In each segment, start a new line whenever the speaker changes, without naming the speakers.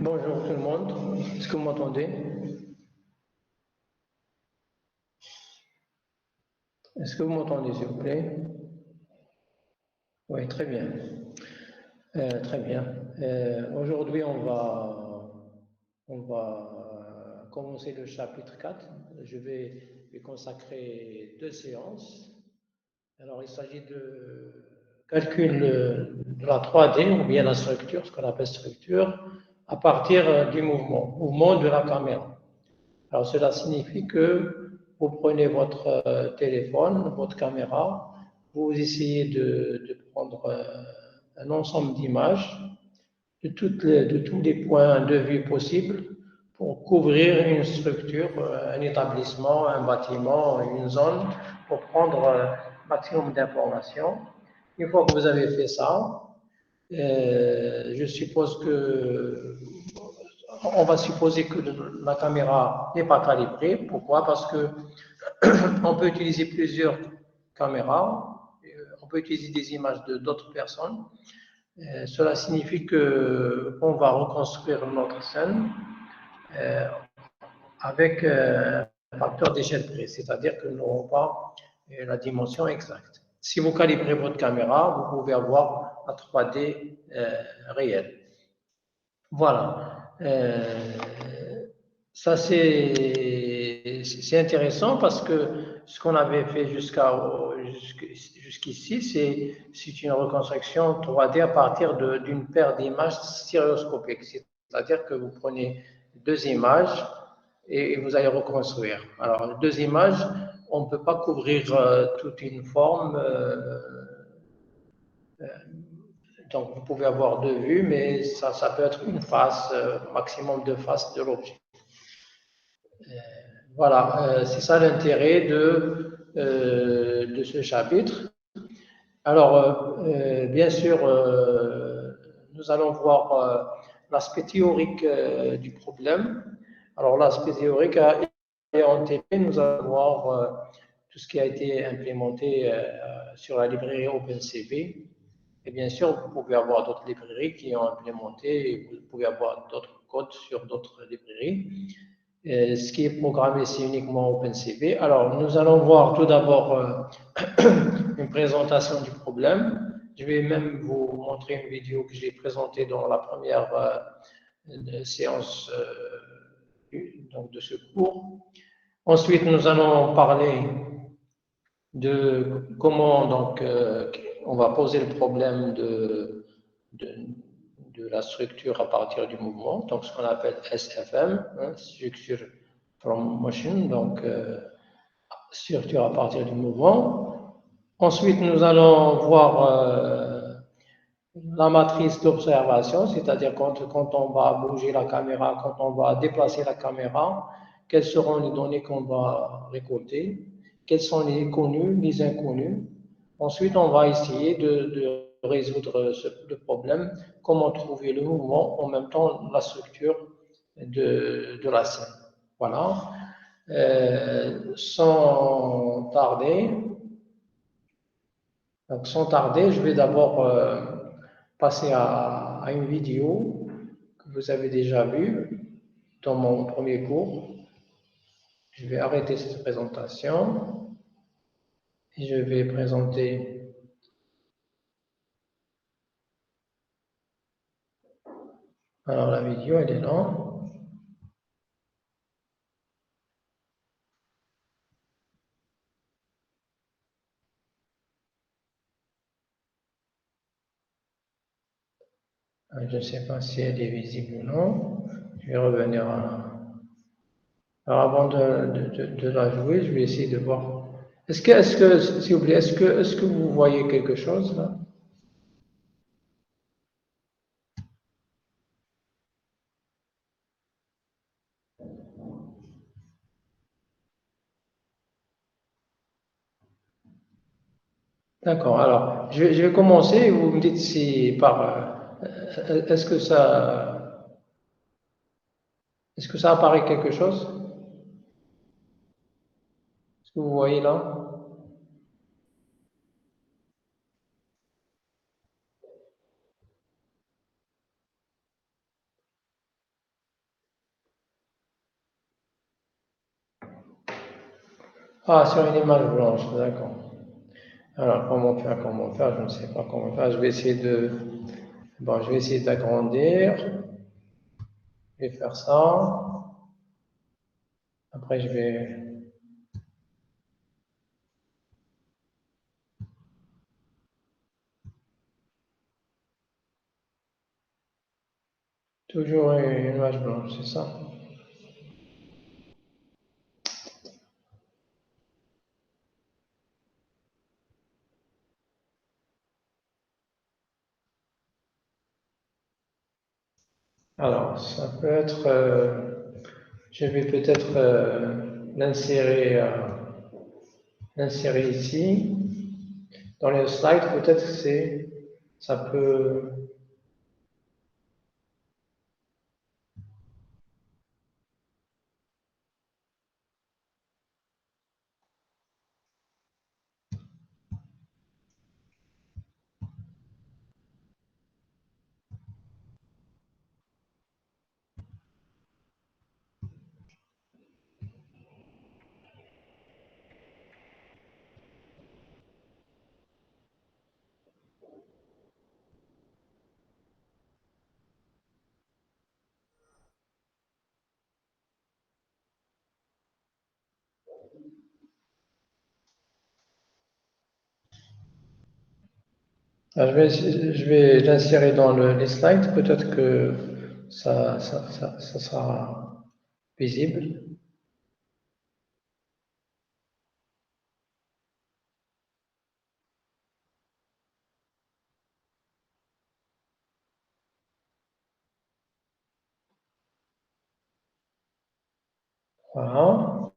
Bonjour tout le monde. Est-ce que vous m'entendez? Est-ce que vous m'entendez, s'il vous plaît? Oui, très bien. Très bien. Aujourd'hui, on va commencer le chapitre 4. Je vais y consacrer 2 séances. Alors, il s'agit de calcul de la 3D ou bien la structure, ce qu'on appelle structure, à partir du mouvement de la caméra. Alors, cela signifie que vous prenez votre téléphone, votre caméra, vous essayez de prendre un ensemble d'images de tous les points de vue possibles pour couvrir une structure, un établissement, un bâtiment, une zone, pour prendre maximum d'informations. Une fois que vous avez fait ça, je suppose que on va supposer que la caméra n'est pas calibrée. Pourquoi? Parce que on peut utiliser plusieurs caméras, on peut utiliser des images de d'autres personnes. Cela signifie que on va reconstruire notre scène euh, avec un facteur d'échelle près, c'est-à-dire que nous n'aurons pas la dimension exacte. Si vous calibrez votre caméra, vous pouvez avoir la 3D réelle. Voilà. Ça, c'est intéressant parce que ce qu'on avait fait jusqu'ici, c'est une reconstruction 3D à partir d'une paire d'images stéréoscopiques. C'est-à-dire que vous prenez 2 images et vous allez reconstruire. Alors, 2 images, on ne peut pas couvrir toute une forme. Donc, vous pouvez avoir 2 vues, mais ça peut être une face, maximum 2 faces de l'objet. Voilà, c'est ça l'intérêt de ce chapitre. Alors, bien sûr, nous allons voir l'aspect théorique du problème. Alors, l'aspect théorique est en TP, nous allons voir tout ce qui a été implémenté sur la librairie OpenCV. Et bien sûr, vous pouvez avoir d'autres librairies qui ont implémenté, et vous pouvez avoir d'autres codes sur d'autres librairies. Ce qui est programmé, c'est uniquement OpenCV. Alors, nous allons voir tout d'abord une présentation du problème. Je vais même vous montrer une vidéo que j'ai présentée dans la première séance donc de ce cours. Ensuite, nous allons parler de comment donc on va poser le problème de, de la structure à partir du mouvement, donc ce qu'on appelle SFM, hein, Structure from Motion, donc structure à partir du mouvement. Ensuite, nous allons voir la matrice d'observation, c'est-à-dire quand on va bouger la caméra, quand on va déplacer la caméra, quelles seront les données qu'on va récolter, quels sont les connus, les inconnus. Ensuite, on va essayer de résoudre le problème, comment trouver le mouvement, en même temps la structure de la scène. Voilà. Sans tarder, je vais d'abord passer à une vidéo que vous avez déjà vue dans mon premier cours. Je vais arrêter cette présentation et je vais présenter. Alors la vidéo, elle est là. Je ne sais pas si elle est visible ou non. Je vais revenir à... Alors avant de la jouer, je vais essayer de voir. S'il vous plaît, est-ce que vous voyez quelque chose là? D'accord. Alors, je vais commencer et vous me dites si est-ce que apparaît quelque chose? Est-ce que vous voyez là? Ah, sur une image blanche, d'accord. Alors, comment faire, je ne sais pas comment faire. Je vais essayer bon, je vais essayer d'agrandir. Je vais faire ça. Après, je vais toujours une image blanche, c'est ça? Alors, ça peut être, je vais peut-être l'insérer ici. Dans les slides, peut-être ça peut. Ah, je vais l'insérer dans les slides, peut-être que ça sera visible. Voilà.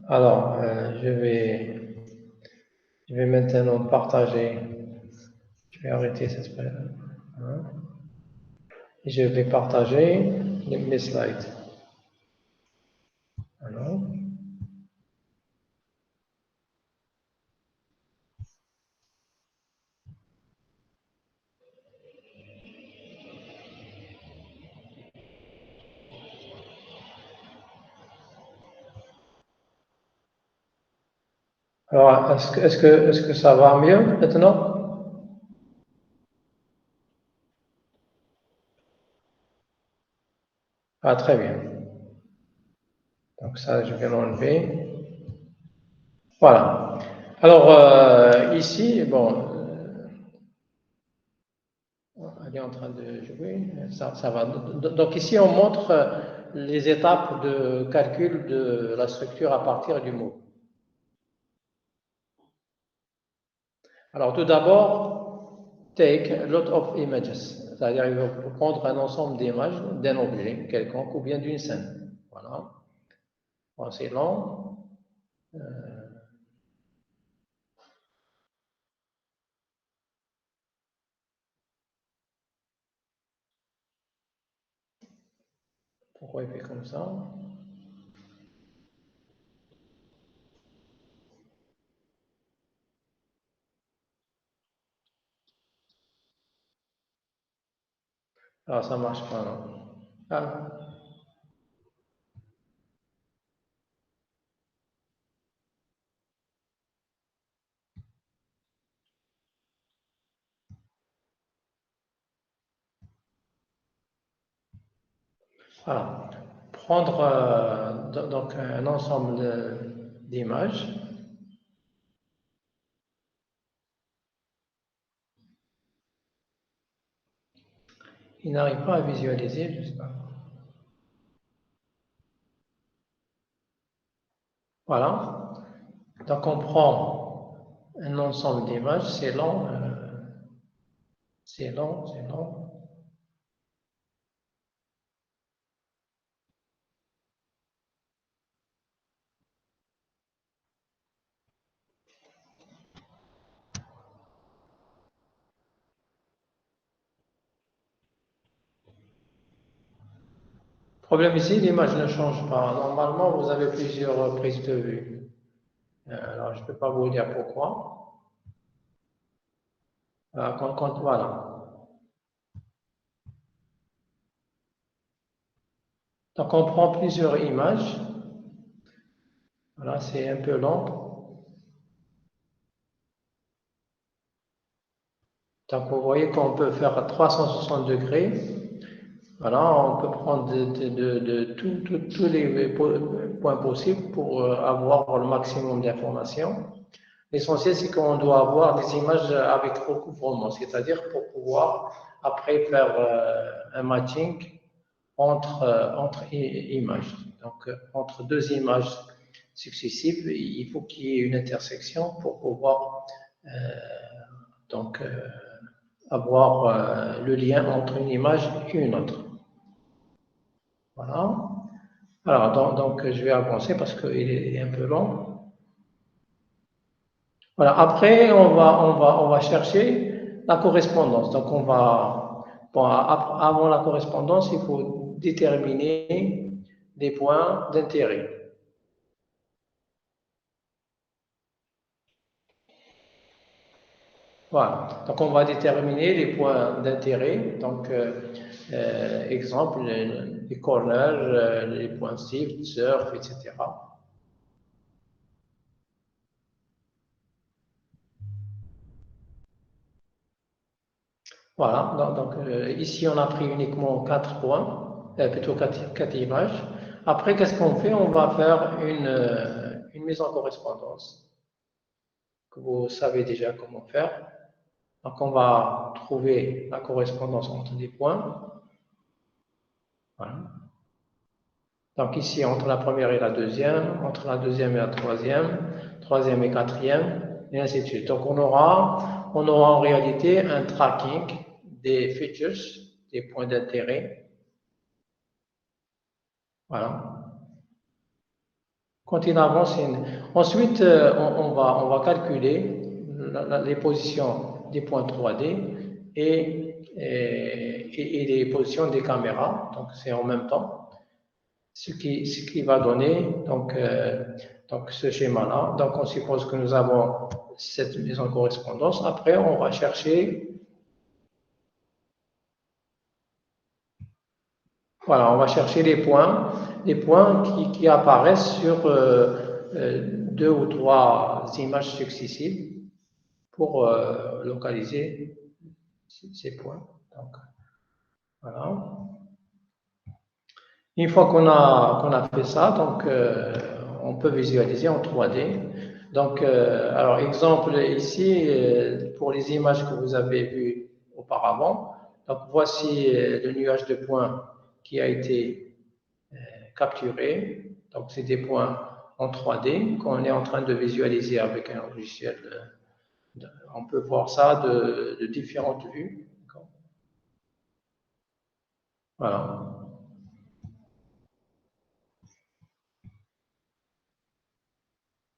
Alors, je vais maintenant partager. Je vais arrêter cette page. Hein. Et je vais partager mes slides. Alors, est-ce que ça va mieux maintenant? Ah, très bien. Donc ça, je vais l'enlever. Voilà. Alors, ici, bon, elle est en train de jouer, ça va. Donc ici, on montre les étapes de calcul de la structure à partir du mot. Alors tout d'abord, take a lot of images, c'est-à-dire il faut prendre un ensemble d'images d'un objet quelconque ou bien d'une scène. Voilà. Bon, c'est long. Pourquoi il fait comme ça? Alors ça marche pas, non? Ah, voilà. Prendre donc un ensemble d'images. Il n'arrive pas à visualiser, je sais pas. Voilà. Donc on prend un ensemble d'images, c'est long, c'est long, c'est long. Problème ici, l'image ne change pas. Normalement, vous avez plusieurs prises de vue. Alors, je ne peux pas vous dire pourquoi. Voilà. Donc, on prend plusieurs images. Voilà, c'est un peu long. Donc, vous voyez qu'on peut faire 360 degrés. Voilà, on peut prendre tous les points possibles pour avoir le maximum d'informations. L'essentiel, c'est qu'on doit avoir des images avec recouvrement, c'est-à-dire pour pouvoir après faire un matching entre images. Donc, entre deux images successives, il faut qu'il y ait une intersection pour pouvoir donc, avoir le lien entre une image et une autre. Voilà. Alors, donc je vais avancer parce qu'il est un peu long. Voilà. Après, on va chercher la correspondance. Donc, avant la correspondance, il faut déterminer des points d'intérêt. Voilà. Donc, on va déterminer les points d'intérêt. Donc, exemple, les corners, les points shift, surf, etc. Voilà. Donc ici, on a pris uniquement 4 points, plutôt 4 images. Après, qu'est-ce qu'on fait? On va faire une mise en correspondance, que vous savez déjà comment faire. Donc, on va trouver la correspondance entre des points. Voilà. Donc, ici, entre la première et la deuxième, entre la deuxième et la troisième et quatrième, et ainsi de suite. Donc, on aura en réalité un tracking des features, des points d'intérêt. Voilà. Quand il avance, ensuite, on va calculer les positions des points 3D et les positions des caméras. Donc, c'est en même temps. Ce qui va donner donc ce schéma-là. Donc, on suppose que nous avons cette mise en correspondance. Après, on va chercher, voilà, on va chercher les points qui apparaissent sur 2 ou 3 images successives pour localiser ces points. Donc, voilà. Une fois qu'on a fait ça, donc on peut visualiser en 3D. Donc, alors exemple ici, pour les images que vous avez vues auparavant, donc voici le nuage de points qui a été capturé. Donc, c'est des points en 3D qu'on est en train de visualiser avec un logiciel. On peut voir ça de différentes vues. Voilà.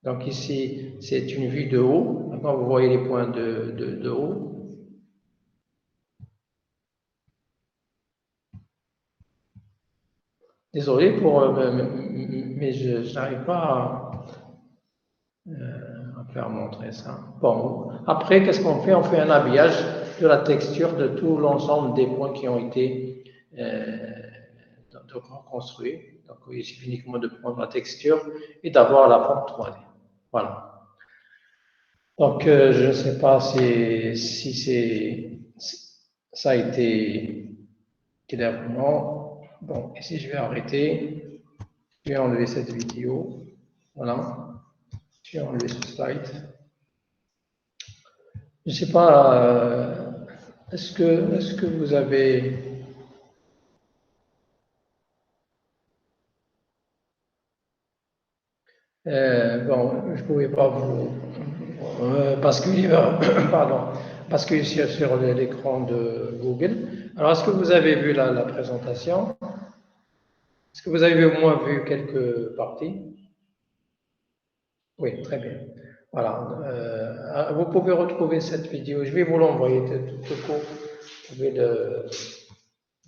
Donc ici, c'est une vue de haut. Maintenant, vous voyez les points de haut. Désolé mais je n'arrive pas à faire montrer ça. Bon, après, qu'est-ce qu'on fait? On fait un habillage de la texture de tout l'ensemble des points qui ont été construits. Donc, il suffit uniquement de prendre la texture et d'avoir la forme 3D. Voilà. Donc, je ne sais pas si ça a été clairement. Bon, ici, je vais arrêter. Je vais enlever cette vidéo. Voilà. Je vais enlever ce slide. Je ne sais pas, est-ce que vous avez... bon, je ne pouvais pas vous basculer, pardon, basculer sur l'écran de Google. Alors, est-ce que vous avez vu la présentation? Est-ce que vous avez au moins vu quelques parties? Oui, très bien. Voilà. Vous pouvez retrouver cette vidéo. Je vais vous l'envoyer tout court. Vous pouvez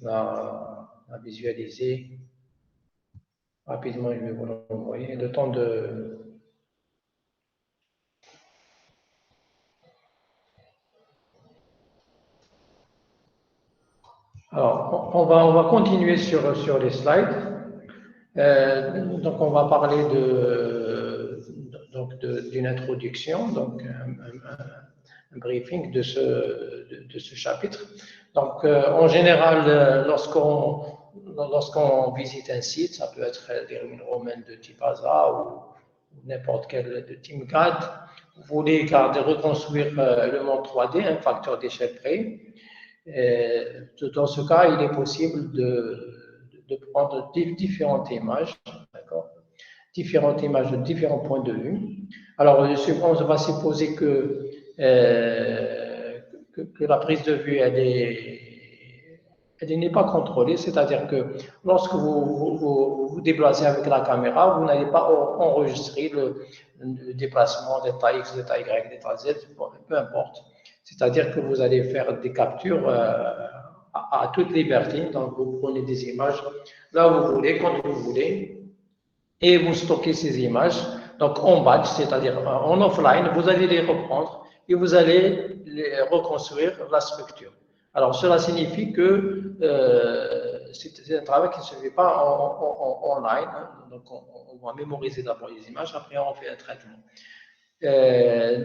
la visualiser rapidement. Je vais vous l'envoyer. Le temps de... Alors, on va continuer sur les slides. Donc, on va parler d'une introduction, donc briefing de ce chapitre. Donc, en général, lorsqu'on visite un site, ça peut être des ruines romaines de type ASA ou n'importe quel de type GAD, vous voulez reconstruire le monde 3D, un facteur d'échelle près. Dans ce cas, il est possible de prendre différentes images, d'accord, différentes images de différents points de vue. Alors, on va supposer que la prise de vue, elle n'est pas contrôlée, c'est-à-dire que lorsque vous déplacez avec la caméra, vous n'allez pas enregistrer le déplacement d'état X, d'état Y, d'état Z, peu importe. C'est-à-dire que vous allez faire des captures à toute liberté, donc vous prenez des images là où vous voulez, quand vous voulez, et vous stockez ces images, donc en batch, c'est-à-dire en offline, vous allez les reprendre et vous allez reconstruire la structure. Alors, cela signifie que c'est un travail qui ne se fait pas en ligne, hein. Donc on va mémoriser d'abord les images, après on fait un traitement.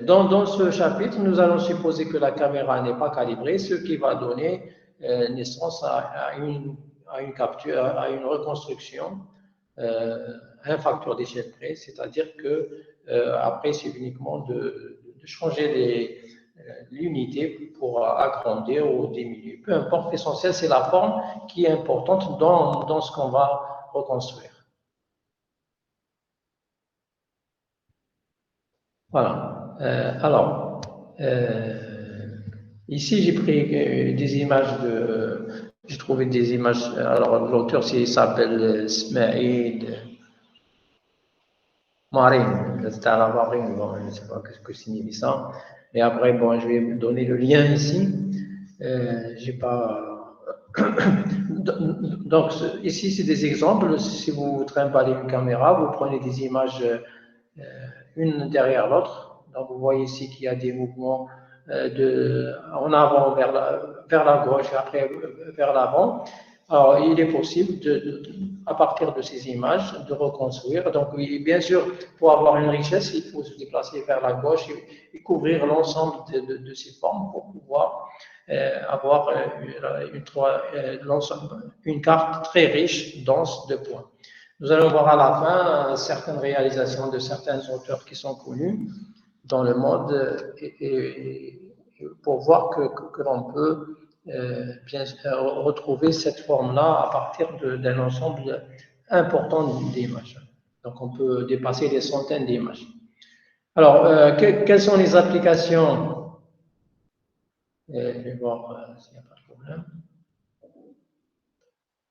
Dans ce chapitre, nous allons supposer que la caméra n'est pas calibrée, ce qui va donner naissance à une capture, à une reconstruction, un facteur d'échelle près, c'est-à-dire que après, c'est uniquement de changer l'unité pour agrandir ou diminuer. Peu importe, l'essentiel, c'est la forme qui est importante dans ce qu'on va reconstruire. Voilà. Alors, ici, j'ai pris des images j'ai trouvé des images. Alors, l'auteur s'appelle Smaïd Marine. C'est à la marine. Bon, je ne sais pas ce que signifie ça. Et après, bon, je vais vous donner le lien ici. J'ai pas. Donc, ici, c'est des exemples. Si vous trimballez une caméra, vous prenez des images une derrière l'autre. Donc, vous voyez ici qu'il y a des mouvements en avant vers la gauche et après vers l'avant. Alors, il est possible, à partir de ces images, de reconstruire. Donc, oui, bien sûr, pour avoir une richesse, il faut se déplacer vers la gauche et couvrir l'ensemble de ces formes pour pouvoir avoir une carte très riche, dense de points. Nous allons voir à la fin certaines réalisations de certains auteurs qui sont connus dans le monde et pour voir que l'on peut bien retrouver cette forme-là à partir d'un ensemble important d'images. Donc, on peut dépasser les centaines d'images. Alors, quelles sont les applications? Je vais voir s'il n'y a pas de problème.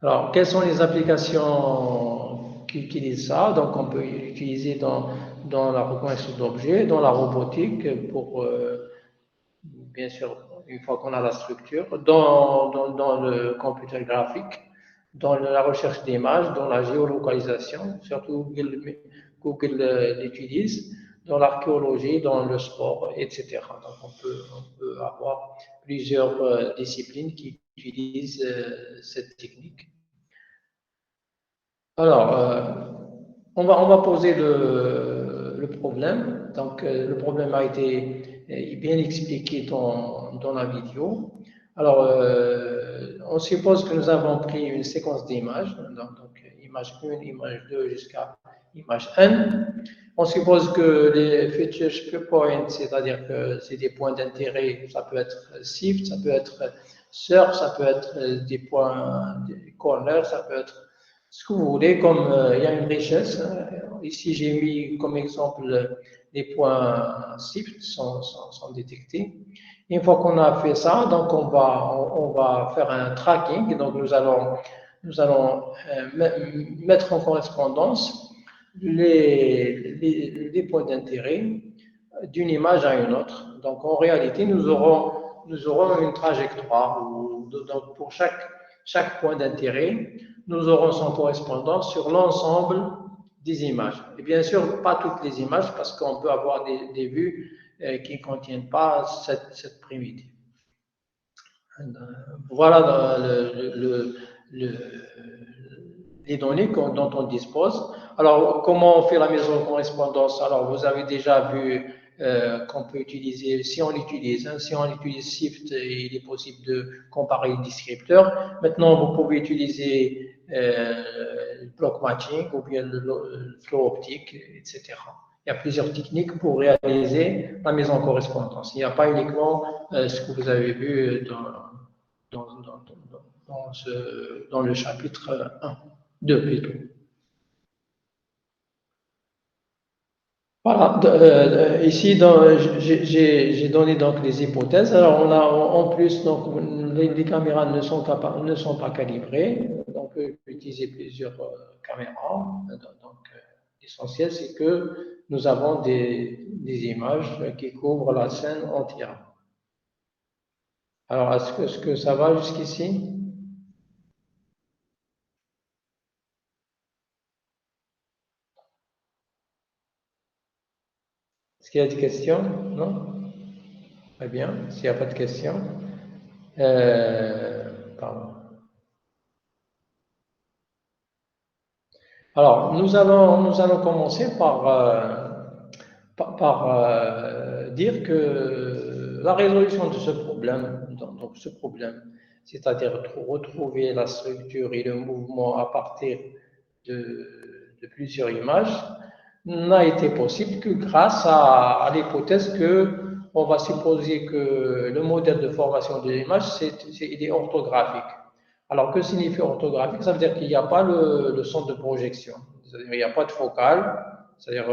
Alors, quelles sont les applications qui utilisent ça? Donc, on peut l'utiliser dans la reconnaissance d'objets, dans la robotique, pour, bien sûr, une fois qu'on a la structure, dans le computer graphique, dans la recherche d'images, dans la géolocalisation, surtout Google l'utilise, dans l'archéologie, dans le sport, etc. Donc, on peut avoir plusieurs disciplines qui utilisent cette technique. Alors, on va poser le problème. Donc, le problème a été bien expliqué dans la vidéo. Alors, on suppose que nous avons pris une séquence d'images, donc image 1, image 2 jusqu'à image n. On suppose que les feature points, c'est-à-dire que c'est des points d'intérêt, ça peut être shift, ça peut être surf, ça peut être des points, des corners, ça peut être ce que vous voulez, comme il y a une richesse. Ici, j'ai mis comme exemple les points shift sont détectés. Une fois qu'on a fait ça, donc on va faire un tracking. Donc nous allons mettre en correspondance les points d'intérêt d'une image à une autre. Donc en réalité, nous aurons une trajectoire donc pour chaque point d'intérêt, nous aurons son correspondant sur l'ensemble des images. Et bien sûr, pas toutes les images, parce qu'on peut avoir des vues qui ne contiennent pas cette primitive. Voilà les données dont on dispose. Alors, comment on fait la mise en correspondance? Alors, vous avez déjà vu qu'on peut utiliser, si on l'utilise, si on utilise Shift, il est possible de comparer les descripteurs. Maintenant, vous pouvez utiliser le block matching ou bien le flow optique, etc. Il y a plusieurs techniques pour réaliser la mise en correspondance. Il n'y a pas uniquement ce que vous avez vu dans le chapitre 1, 2 plutôt. Voilà, ici j'ai donné donc les hypothèses. Alors on a en plus donc les caméras ne sont pas calibrées, donc on peut utiliser plusieurs caméras. Donc l'essentiel c'est que nous avons des images qui couvrent la scène entière. Alors est-ce que ça va jusqu'ici? Est-ce qu'il y a des questions? Non? Très bien. S'il n'y a pas de questions, pardon. Alors, nous allons commencer par dire que la résolution de ce problème, donc ce problème, c'est-à-dire retrouver la structure et le mouvement à partir de plusieurs images, n'a été possible que grâce à l'hypothèse que on va supposer que le modèle de formation de l'image, il est orthographique. Alors, que signifie orthographique? Ça veut dire qu'il n'y a pas le centre de projection, c'est-à-dire qu'il n'y a pas de focale, c'est-à-dire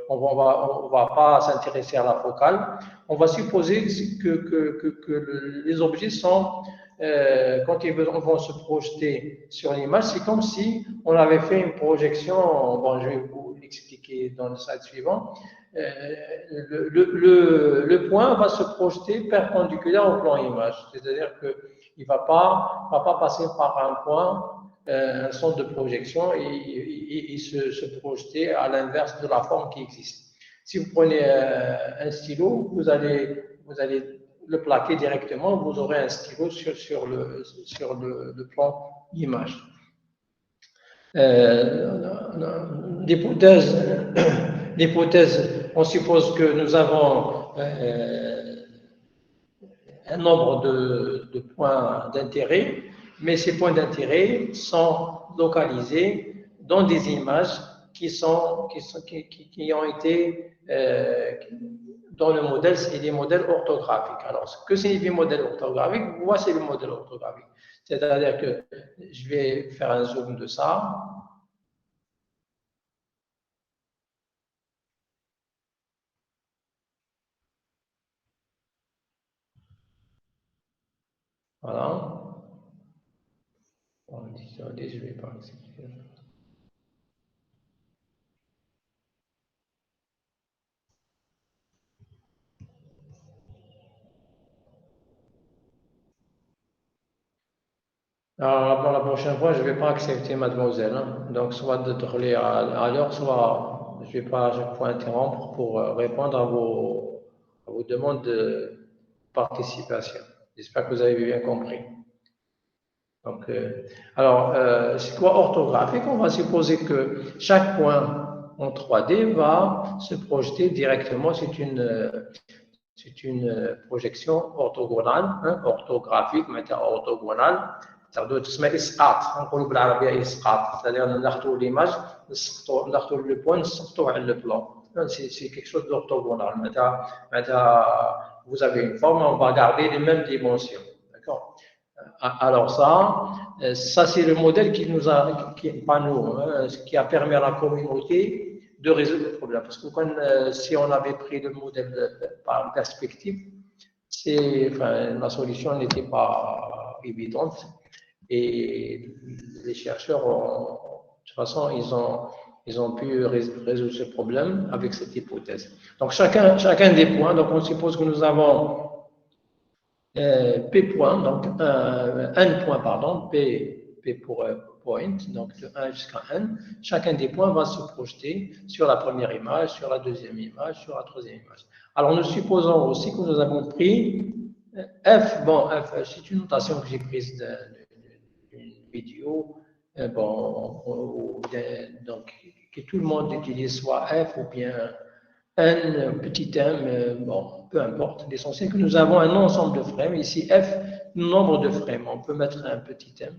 on va pas s'intéresser à la focale. On va supposer que les objets sont, quand ils vont se projeter sur l'image, c'est comme si on avait fait une projection, bon, je vais vous l'expliquer dans le slide suivant. Le point va se projeter perpendiculaire au plan image, c'est-à-dire qu'il ne va pas passer par un point, un centre de projection et se projeter à l'inverse de la forme qui existe. Si vous prenez un stylo, vous allez le plaquer directement, vous aurez un stylo sur le plan image. L'hypothèse, on suppose que nous avons un nombre de points d'intérêt, mais ces points d'intérêt sont localisés dans des images qui ont été dans le modèle, c'est des modèles orthographiques. Alors, ce que signifie modèle orthographique? Voici le modèle orthographique. C'est-à-dire que je vais faire un zoom de ça. Voilà. Je vais pas accepter. Alors, pour la prochaine fois, je ne vais pas accepter mademoiselle, hein. Donc, soit de parler à l'heure, soit je ne vais pas à chaque fois interrompre pour répondre à vos demandes de participation. J'espère que vous avez bien compris. Donc, c'est quoi orthographique? On va supposer que chaque point en 3D va se projeter directement. C'est une projection orthogonale, hein, orthographique, mais orthogonale. C'est-à-dire c'est-à-dire ناخذوا l'image, ناخذوا le point, نسقطوه على le plan. C'est quelque chose d'orthogonal. Vous avez une forme, on va garder les mêmes dimensions. D'accord? Alors ça c'est le modèle qui nous a, pas nous, hein, qui a permis à la communauté de résoudre le problème. Parce que si on avait pris le modèle par perspective, la solution n'était pas évidente. Et les chercheurs, de toute façon, ils ont pu résoudre ce problème avec cette hypothèse. Donc, chacun des points, donc on suppose que nous avons P point, donc N point, pardon, P pour point, donc de 1 jusqu'à N. Chacun des points va se projeter sur la première image, sur la deuxième image, sur la troisième image. Alors, nous supposons aussi que nous avons pris F. Bon, F, c'est une notation que j'ai prise d'une vidéo, donc que tout le monde utilise soit F ou bien n, petit m, bon, peu importe. L'essentiel que nous avons un ensemble de frames. Ici, f, nombre de frames. On peut mettre un petit m.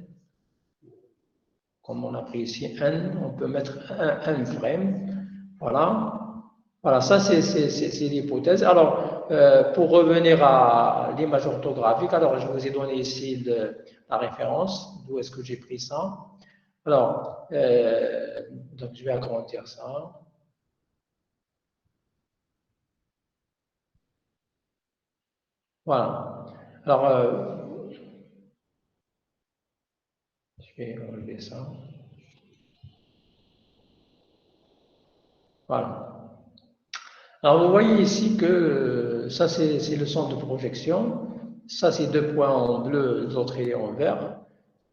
Comme on a pris ici n, on peut mettre un frame. Voilà. Voilà, ça c'est l'hypothèse. Alors, pour revenir à l'image orthographique, alors je vous ai donné ici la référence. D'où est-ce que j'ai pris ça? Alors, donc je vais agrandir ça. Voilà. Alors, je vais enlever ça. Voilà. Alors, vous voyez ici que ça, c'est le centre de projection. Ça, c'est deux points en bleu, l'autre est en vert.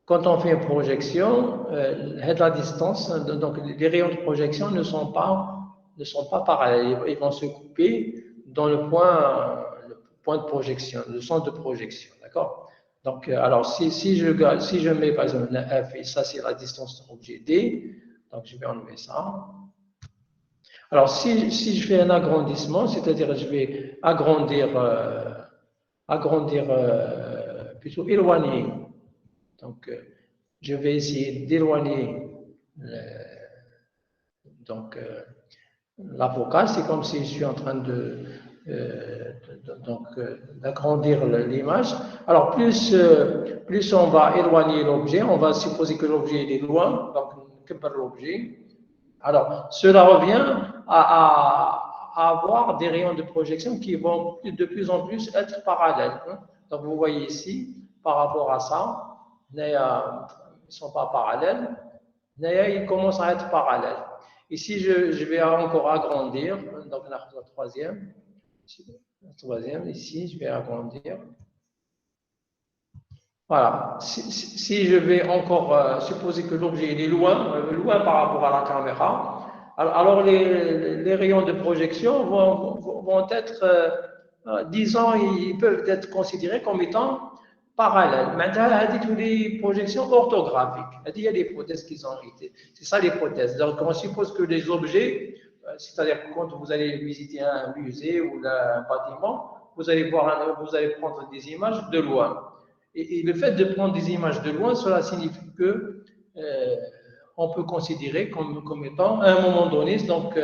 Quand on fait une projection, la distance, donc les rayons de projection ne sont pas parallèles. Ils vont se couper dans le point de projection, le centre de projection. D'accord? Donc, alors, si je mets par exemple la F, et ça, c'est la distance de l'objet D, donc je vais enlever ça. Alors, si je fais un agrandissement, c'est-à-dire je vais plutôt éloigner. Donc, je vais essayer d'éloigner donc la focale. C'est comme si je suis en train d'agrandir l'image. Alors, plus on va éloigner l'objet, on va supposer que l'objet est loin, donc que par l'objet. Alors, cela revient à avoir des rayons de projection qui vont de plus en plus être parallèles. Hein. Donc, vous voyez ici, par rapport à ça, ils ne sont pas parallèles, mais ils commencent à être parallèles. Ici, je vais encore agrandir, donc la troisième, ici, je vais agrandir. Voilà. Si je vais encore supposer que l'objet est loin, loin par rapport à la caméra, alors les rayons de projection vont être, disons, ils peuvent être considérés comme étant parallèles. Maintenant, il y a toutes les projections orthographiques. Il y a des hypothèses qui ont été. C'est ça l'hypothèse. Donc, on suppose que les objets, c'est-à-dire que quand vous allez visiter un musée ou un bâtiment, vous allez prendre des images de loin. Et le fait de prendre des images de loin, cela signifie que on peut considérer comme étant à un moment donné, donc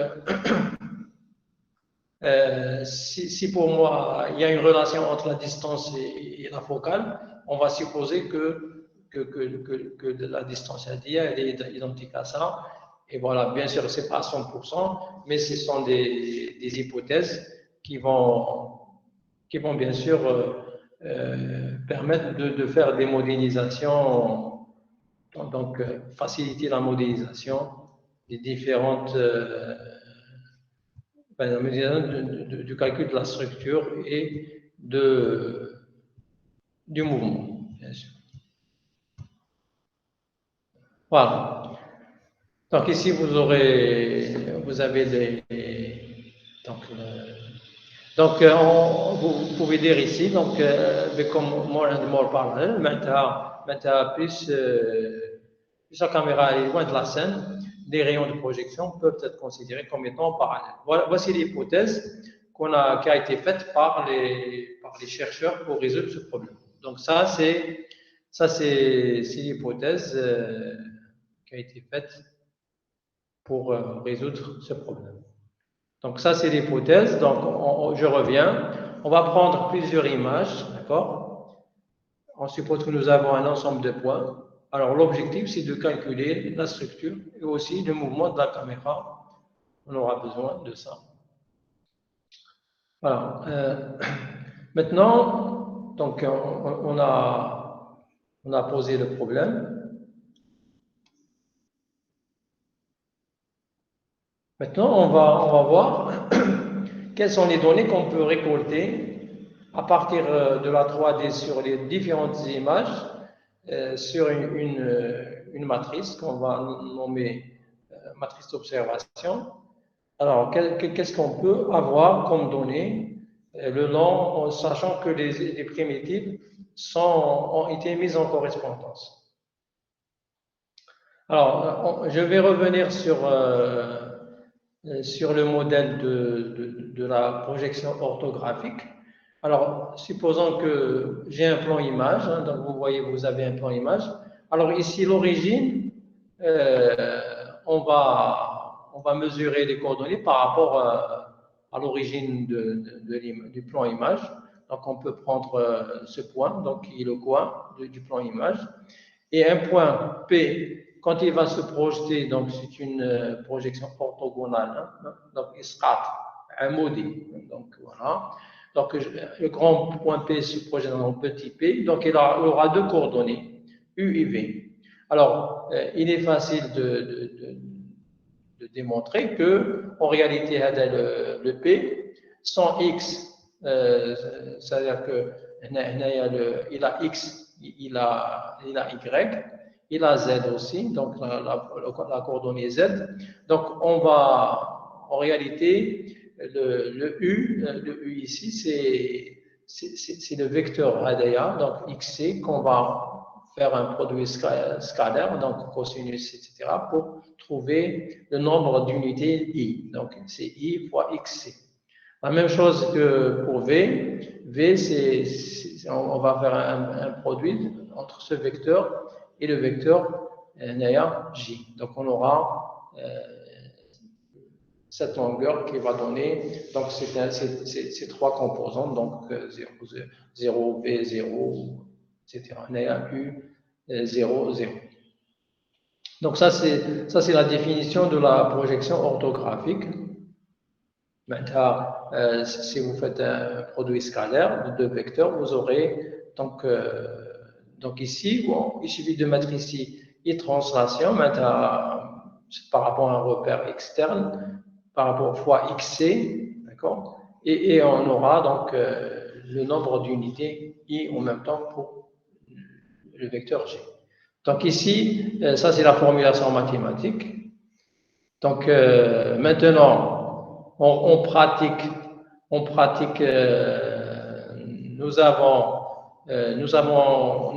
si pour moi il y a une relation entre la distance et la focale, on va supposer que la distance elle est identique à ça. Et voilà, bien sûr, ce n'est pas à 100%, mais ce sont des hypothèses qui vont, qui vont bien sûr permettre de faire des modélisations, donc faciliter la modélisation des différentes, du calcul de la structure et du mouvement, bien sûr. Voilà. Donc ici, vous avez donc, vous pouvez dire ici, donc, become more and more parallel, maintenant plus la caméra est loin de la scène, les rayons de projection peuvent être considérés comme étant parallèles. Voici l'hypothèse qui a été faite par les chercheurs pour résoudre ce problème. Donc c'est l'hypothèse qui a été faite pour résoudre ce problème. Donc ça, c'est l'hypothèse. Donc je reviens. On va prendre plusieurs images, d'accord? On suppose que nous avons un ensemble de points. Alors l'objectif, c'est de calculer la structure et aussi le mouvement de la caméra. On aura besoin de ça. Voilà. Maintenant, donc on a posé le problème. Maintenant, on va voir quelles sont les données qu'on peut récolter à partir de la 3D sur les différentes images sur une matrice qu'on va nommer matrice d'observation. Alors, qu'est-ce qu'on peut avoir comme données le long, en sachant que les primitives ont été mises en correspondance. Alors, je vais revenir sur sur le modèle de la projection orthographique. Alors, supposons que j'ai un plan image, hein, donc vous voyez, vous avez un plan image. Alors ici, l'origine, on va mesurer les coordonnées par rapport à l'origine du plan image. Donc, on peut prendre ce point, donc qui est le coin du plan image, et un point P, quand il va se projeter, donc c'est une projection orthogonale, hein, donc isqat, amoudi, donc voilà. Donc le grand point P se projette dans le petit p, donc il aura deux coordonnées, U et V. Alors, il est facile de démontrer que, en réalité, le P, sans X, c'est-à-dire que il a X, il a Y, il a Z aussi, donc la coordonnée Z. Donc, en réalité, le U ici, c'est le vecteur Hadaya, donc XC, qu'on va faire un produit scalaire, donc cosinus, etc., pour trouver le nombre d'unités I. Donc, c'est I fois XC. La même chose que pour V. V, on va faire un produit entre ce vecteur et le vecteur Naya J. Donc, on aura cette longueur qui va donner, donc c'est trois composantes, donc 0, V, 0, etc. Naya U, 0, 0. Donc, ça, c'est la définition de la projection orthographique. Maintenant, si vous faites un produit scalaire de deux vecteurs, vous aurez donc ici, bon, il suffit de mettre ici I translation, maintenant par rapport à un repère externe, par rapport fois XC, d'accord, et on aura donc le nombre d'unités I en même temps pour le vecteur G. Donc ici, ça c'est la formulation mathématique. Donc maintenant, on pratique, nous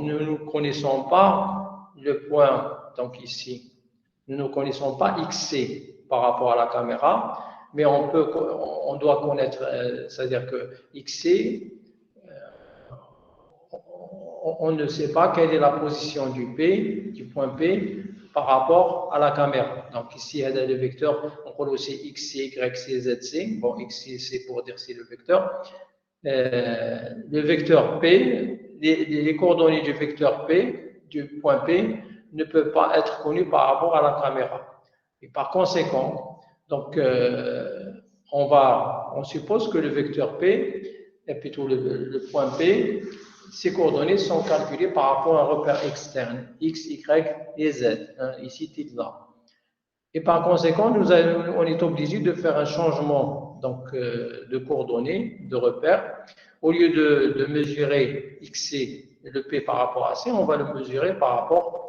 ne connaissons pas le point, donc ici, nous ne connaissons pas XC par rapport à la caméra, mais on doit connaître, c'est-à-dire que XC, on ne sait pas quelle est la position du point P par rapport à la caméra. Donc ici, il y a le vecteur, on connaît aussi X, Y, C, Z, C. Bon, X, c'est pour dire c'est le vecteur. Le vecteur P, les coordonnées du vecteur P, du point P, ne peuvent pas être connues par rapport à la caméra. Et par conséquent, donc, on suppose que le vecteur P, et plutôt le point P, ces coordonnées sont calculées par rapport à un repère externe, X, Y et Z, hein, ici, tilde. Et par conséquent, on est obligé de faire un changement donc, de coordonnées, de repères. Au lieu de mesurer XC, le P par rapport à C, on va le mesurer par rapport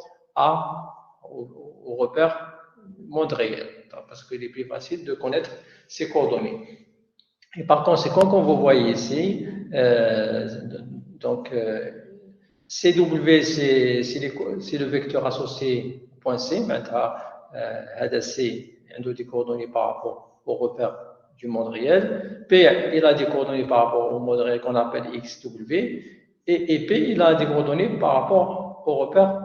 au repère monde réel, parce qu'il est plus facile de connaître ces coordonnées. Et par conséquent, comme vous voyez ici, donc CW, c'est le vecteur associé au point C, maintenant, C, un des coordonnées par rapport au repère du monde réel. P, il a des coordonnées par rapport au monde réel qu'on appelle XW. Et P, il a des coordonnées par rapport au repère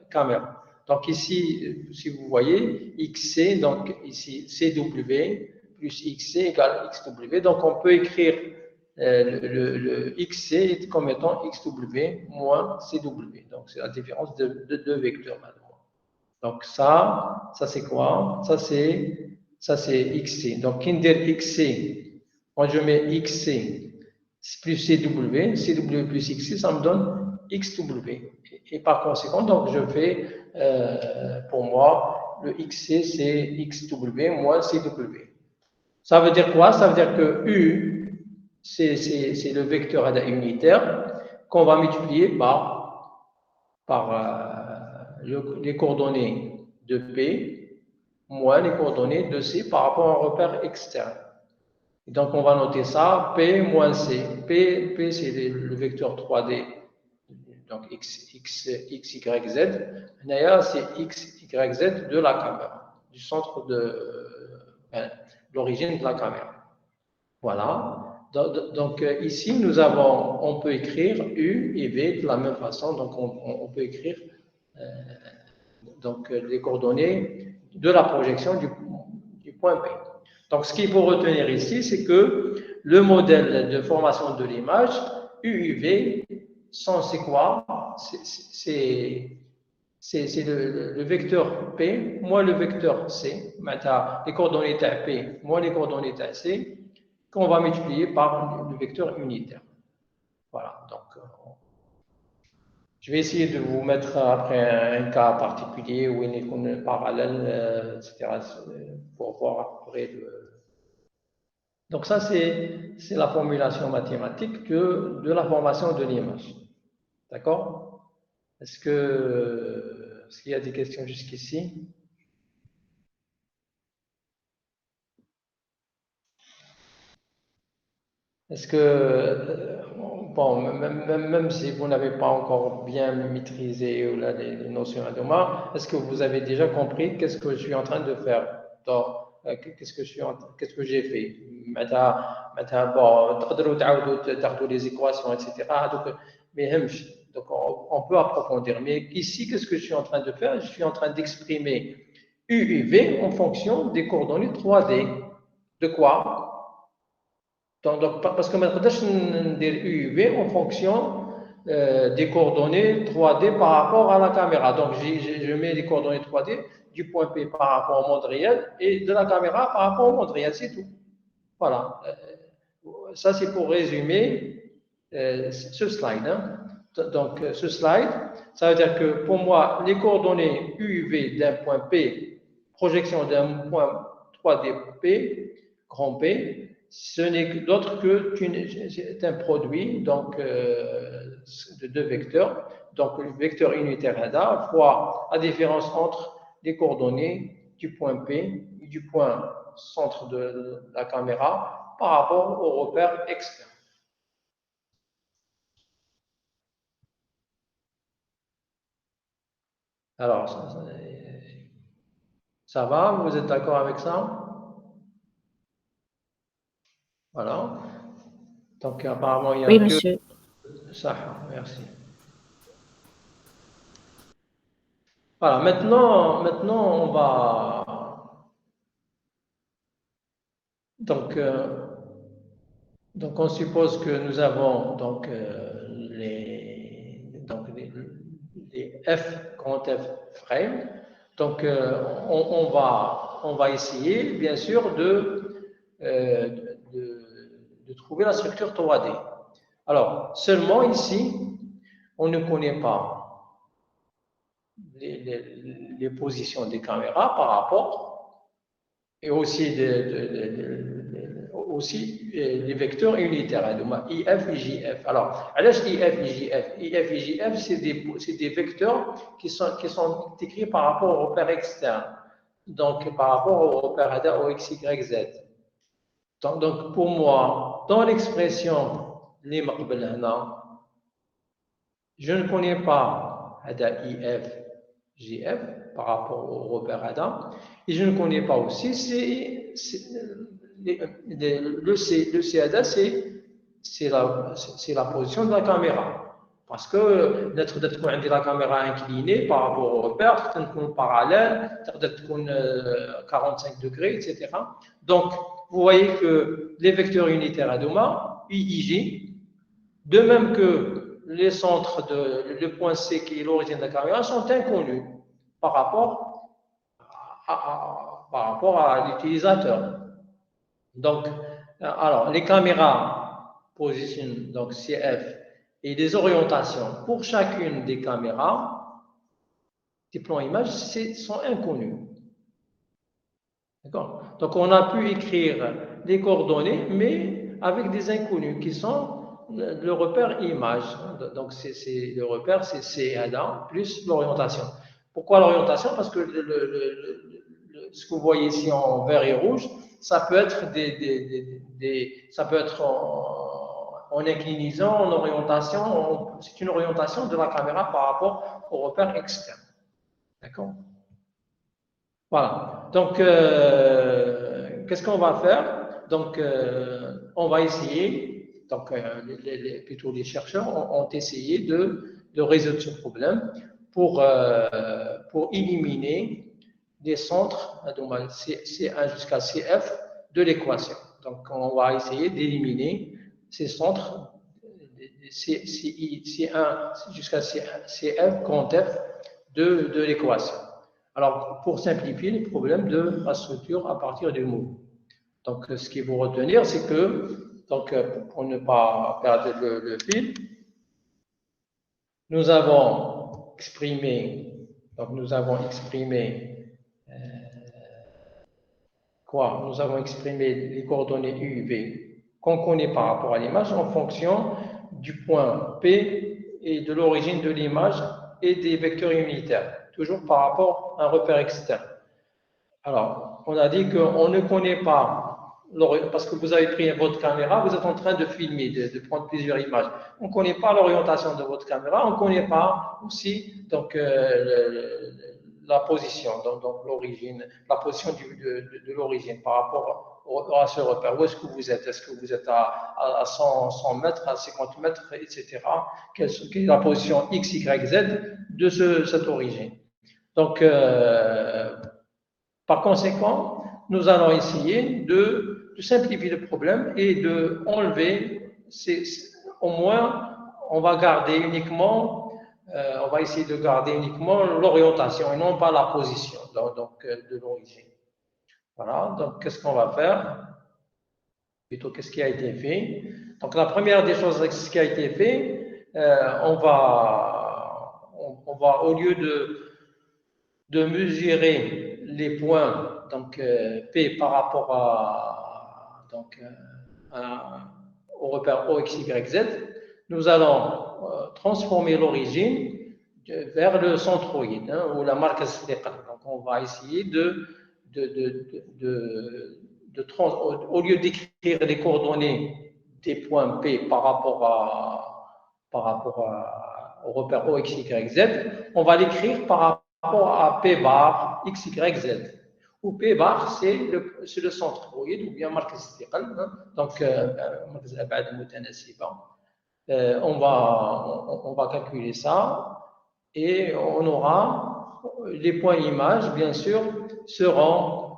caméra. Donc ici, si vous voyez, XC, donc ici CW plus XC égale XW. Donc on peut écrire le XC comme étant XW moins CW. Donc c'est la différence de deux vecteurs maintenant. Donc ça c'est quoi? Ça c'est XC. Donc Kinder XC, quand je mets XC plus CW, CW plus XC, ça me donne XW. Et par conséquent, donc je fais, pour moi, le XC c'est XW moins CW. Ça veut dire quoi? Ça veut dire que U, c'est le vecteur unitaire qu'on va multiplier par les coordonnées de P moins les coordonnées de C par rapport à un repère externe. Et donc, on va noter ça, P moins C. P c'est le vecteur 3D, donc X, Y, Z. Naya, c'est X, Y, Z de la caméra, du centre de l'origine de la caméra. Voilà. Donc, ici, on peut écrire U et V de la même façon. Donc, on peut écrire les coordonnées de la projection du point P. Donc, ce qu'il faut retenir ici, c'est que le modèle de formation de l'image, UUV, c'est quoi? C'est le vecteur P moins le vecteur C, les coordonnées P moins les coordonnées C, qu'on va multiplier par le vecteur unitaire. Voilà, donc je vais essayer de vous mettre après un cas particulier où il est parallèle, etc., pour voir après Donc ça, c'est la formulation mathématique de la formation de l'image. D'accord? Est-ce qu'il y a des questions jusqu'ici? Est-ce que, bon, même si vous n'avez pas encore bien maîtrisé les notions ADOMA, est-ce que vous avez déjà compris qu'est-ce que je suis en train de faire? Qu'est-ce que j'ai fait? Bon, تاخذوا les équations, etc. Donc, on peut approfondir. Mais ici, qu'est-ce que je suis en train de faire? Je suis en train d'exprimer U et V en fonction des coordonnées 3D. De quoi? Donc, parce que maintenant, je vais UV en fonction des coordonnées 3D par rapport à la caméra. Donc, je mets les coordonnées 3D du point P par rapport au monde réel et de la caméra par rapport au monde réel, c'est tout. Voilà. Ça, c'est pour résumer ce slide. Hein. Donc, ce slide, ça veut dire que pour moi, les coordonnées UV d'un point P, projection d'un point 3D P, grand P, ce n'est d'autre que un produit donc, de deux vecteurs. Donc, le vecteur unitaire ADA fois la différence entre les coordonnées du point P et du point centre de la caméra par rapport au repère externe. Alors, ça va? Vous êtes d'accord avec ça? Voilà. Donc, apparemment, il y a
Oui, monsieur.
Ça, merci. Voilà, maintenant on va... Donc, on suppose que nous avons donc, les F, grand F frame. Donc, on va essayer, bien sûr, de trouver la structure 3D. Alors, seulement ici, on ne connaît pas les positions des caméras par rapport et aussi, les vecteurs unitaires, IF et JF. Alors, IF et JF, IF et JF, c'est des vecteurs qui sont écrits par rapport au repère externe, donc par rapport au repère ADA au X, Y, Z. Donc, pour moi, dans l'expression je ne connais pas ADA IF, JF par rapport au repère ADA, et je ne connais pas aussi le CADA, c'est la position de la caméra. Parce que d'être la caméra inclinée par rapport au repère, peut-être parallèle, peut-être 45 degrés, etc. Donc, vous voyez que les vecteurs unitaires à Doma, UIJ, de même que les centres le point C qui est l'origine de la caméra sont inconnus par rapport à l'utilisateur. Donc, alors, les caméras position, donc CF, et les orientations pour chacune des caméras, des plans images, sont inconnus. D'accord? Donc, on a pu écrire les coordonnées, mais avec des inconnus qui sont le repère image. Donc, le repère, c'est CADA plus l'orientation. Pourquoi l'orientation? Parce que ce que vous voyez ici en vert et rouge, ça peut être ça peut être en inclinaison, en orientation. C'est une orientation de la caméra par rapport au repère externe. D'accord? Voilà. Donc, qu'est-ce qu'on va faire? Donc, on va essayer, donc, plutôt les chercheurs ont essayé de résoudre ce problème pour éliminer des centres C1 jusqu'à CF de l'équation. Donc, on va essayer d'éliminer ces centres C1 jusqu'à CF, grand F de l'équation. Alors, pour simplifier le problème de la structure à partir du mot. Donc, ce qu'il faut retenir, c'est que, donc, pour ne pas perdre le fil, nous avons exprimé, quoi? Nous avons exprimé les coordonnées U et V qu'on connaît par rapport à l'image en fonction du point P et de l'origine de l'image et des vecteurs unitaires, toujours par rapport à un repère externe. Alors, on a dit qu'on ne connaît pas, parce que vous avez pris votre caméra, vous êtes en train de filmer, de prendre plusieurs images. On ne connaît pas l'orientation de votre caméra, on ne connaît pas aussi donc, la position, donc l'origine, la position de l'origine par rapport à ce repère. Où est-ce que vous êtes? Est-ce que vous êtes à 100 mètres, à 50 mètres, etc. Quelle est la position X, Y, Z de cette origine? Donc, par conséquent, nous allons essayer de simplifier le problème et de enlever, au moins, on va garder uniquement, on va essayer de garder uniquement l'orientation et non pas la position donc, de l'origine. Voilà, donc qu'est-ce qu'on va faire? Plutôt, qu'est-ce qui a été fait? Donc, la première des choses, ce qui a été fait, on va, au lieu de mesurer les points donc, P par rapport au repère O, X, Y, Z, nous allons transformer l'origine vers le centroïde ou la marque Sliqa. Donc, on va essayer au lieu d'écrire les coordonnées des points P par rapport au repère O, X, Y, Z, on va l'écrire par rapport à P bar X, Y, Z. Où P bar, c'est le centroïde ou bien marque Sliqa. Donc, on va calculer ça et on aura les points images, bien sûr, seront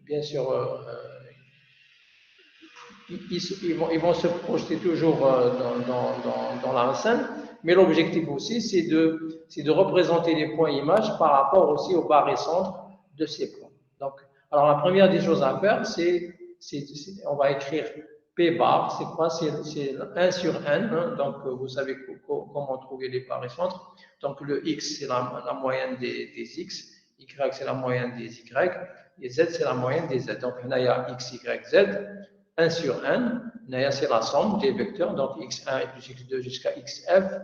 bien sûr, ils vont se projeter toujours dans la scène, mais l'objectif aussi, c'est de représenter les points images par rapport aussi au barycentre de ces points. Donc, alors la première des choses à faire, on va écrire P bar, c'est quoi? C'est 1 sur n, hein, donc vous savez comment trouver les barycentres. Donc le x, c'est la moyenne des x, y, c'est la moyenne des y, et z, c'est la moyenne des z. Donc il y a x, y, z, 1 sur n, c'est la somme des vecteurs, donc x1 plus x2 jusqu'à xf,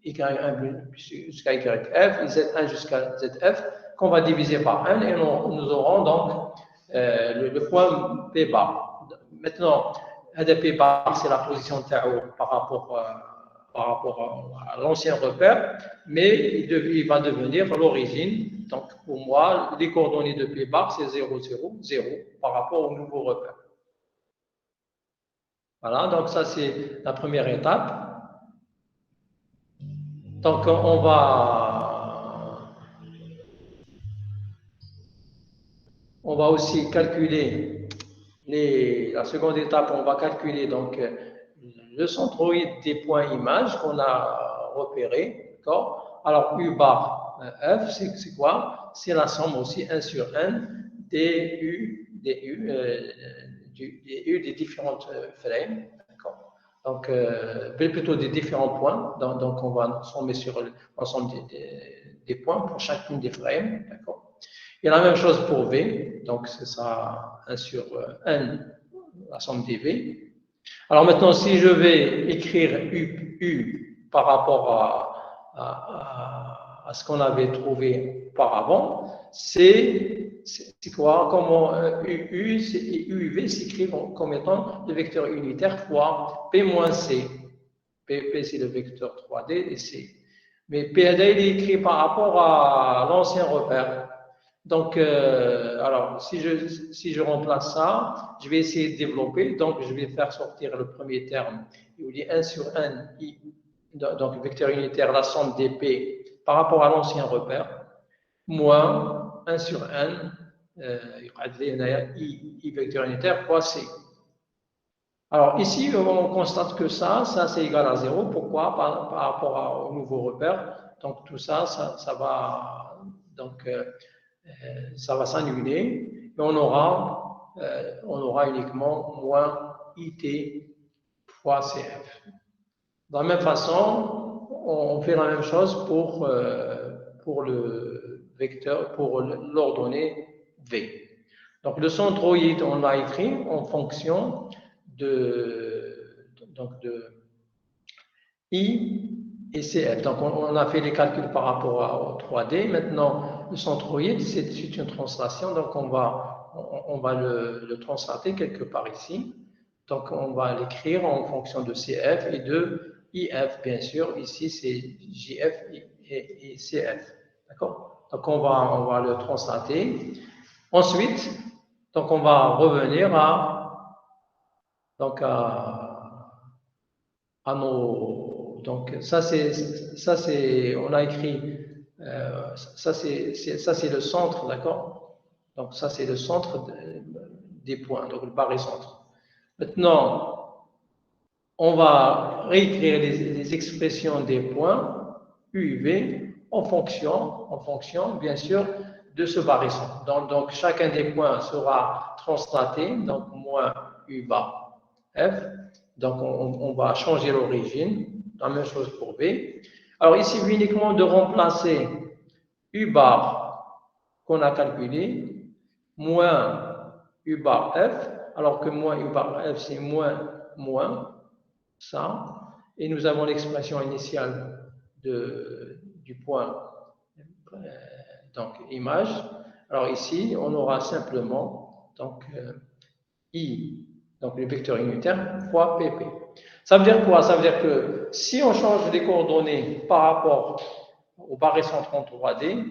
y1 jusqu'à yf, et z1 jusqu'à zf, qu'on va diviser par n, et nous aurons donc le point P bar. Maintenant, P bar, c'est la position tau par rapport à l'ancien repère, mais il va devenir l'origine. Donc, pour moi, les coordonnées de P bar, c'est 0, 0, 0 par rapport au nouveau repère. Voilà, donc ça, c'est la première étape. Donc, on va aussi calculer la seconde étape, on va calculer donc le centroïde des points images qu'on a repéré. D'accord? Alors, U bar F, c'est quoi? C'est la somme aussi 1 sur n des U des différentes frames. D'accord? Donc, plutôt des différents points. Donc, on va sommer sur l'ensemble des points pour chacune des frames. D'accord? Et la même chose pour V, donc ce sera 1 sur n, la somme des V. Alors maintenant, si je vais écrire U par rapport à ce qu'on avait trouvé auparavant, c'est quoi? Comment U et UV s'écrivent comme étant le vecteur unitaire fois P moins C. P c'est le vecteur 3D et C. Mais PAD, il est écrit par rapport à l'ancien repère. Donc, alors, si je remplace ça, je vais essayer de développer. Donc, je vais faire sortir le premier terme. Il dit 1 sur n, i, donc vecteur unitaire, la somme des p par rapport à l'ancien repère, moins 1 sur n, i vecteur unitaire fois c. Alors, ici, on constate que ça c'est égal à 0. Pourquoi? Par rapport au nouveau repère. Donc, tout ça, ça va. Donc, ça va s'annuler, et on aura uniquement moins IT fois CF. De la même façon, on fait la même chose pour le vecteur, pour l'ordonnée V. Donc le centroïde, on l'a écrit en fonction donc de I et CF. Donc on a fait les calculs par rapport au 3D. Maintenant, le centroïde, c'est une translation, donc on va le translater quelque part ici. Donc on va l'écrire en fonction de CF et de IF, bien sûr. Ici, c'est JF et CF. D'accord? Donc on va le translater. Ensuite, donc on va revenir donc à nos. Donc ça c'est on a écrit ça c'est le centre, d'accord? Donc ça c'est le centre des points, donc le barycentre. Maintenant, on va réécrire les expressions des points U et V en fonction bien sûr de ce barycentre. Donc chacun des points sera translaté, donc moins U bar F. Donc, on va changer l'origine. La même chose pour V. Alors, ici, uniquement de remplacer U bar qu'on a calculé, moins U bar F, alors que moins U bar F, c'est moins, ça. Et nous avons l'expression initiale du point, donc image. Alors, ici, on aura simplement, donc, I, donc le vecteur unitaire, fois PP. Ça veut dire quoi? Ça veut dire que si on change les coordonnées par rapport au barycentre en 3D,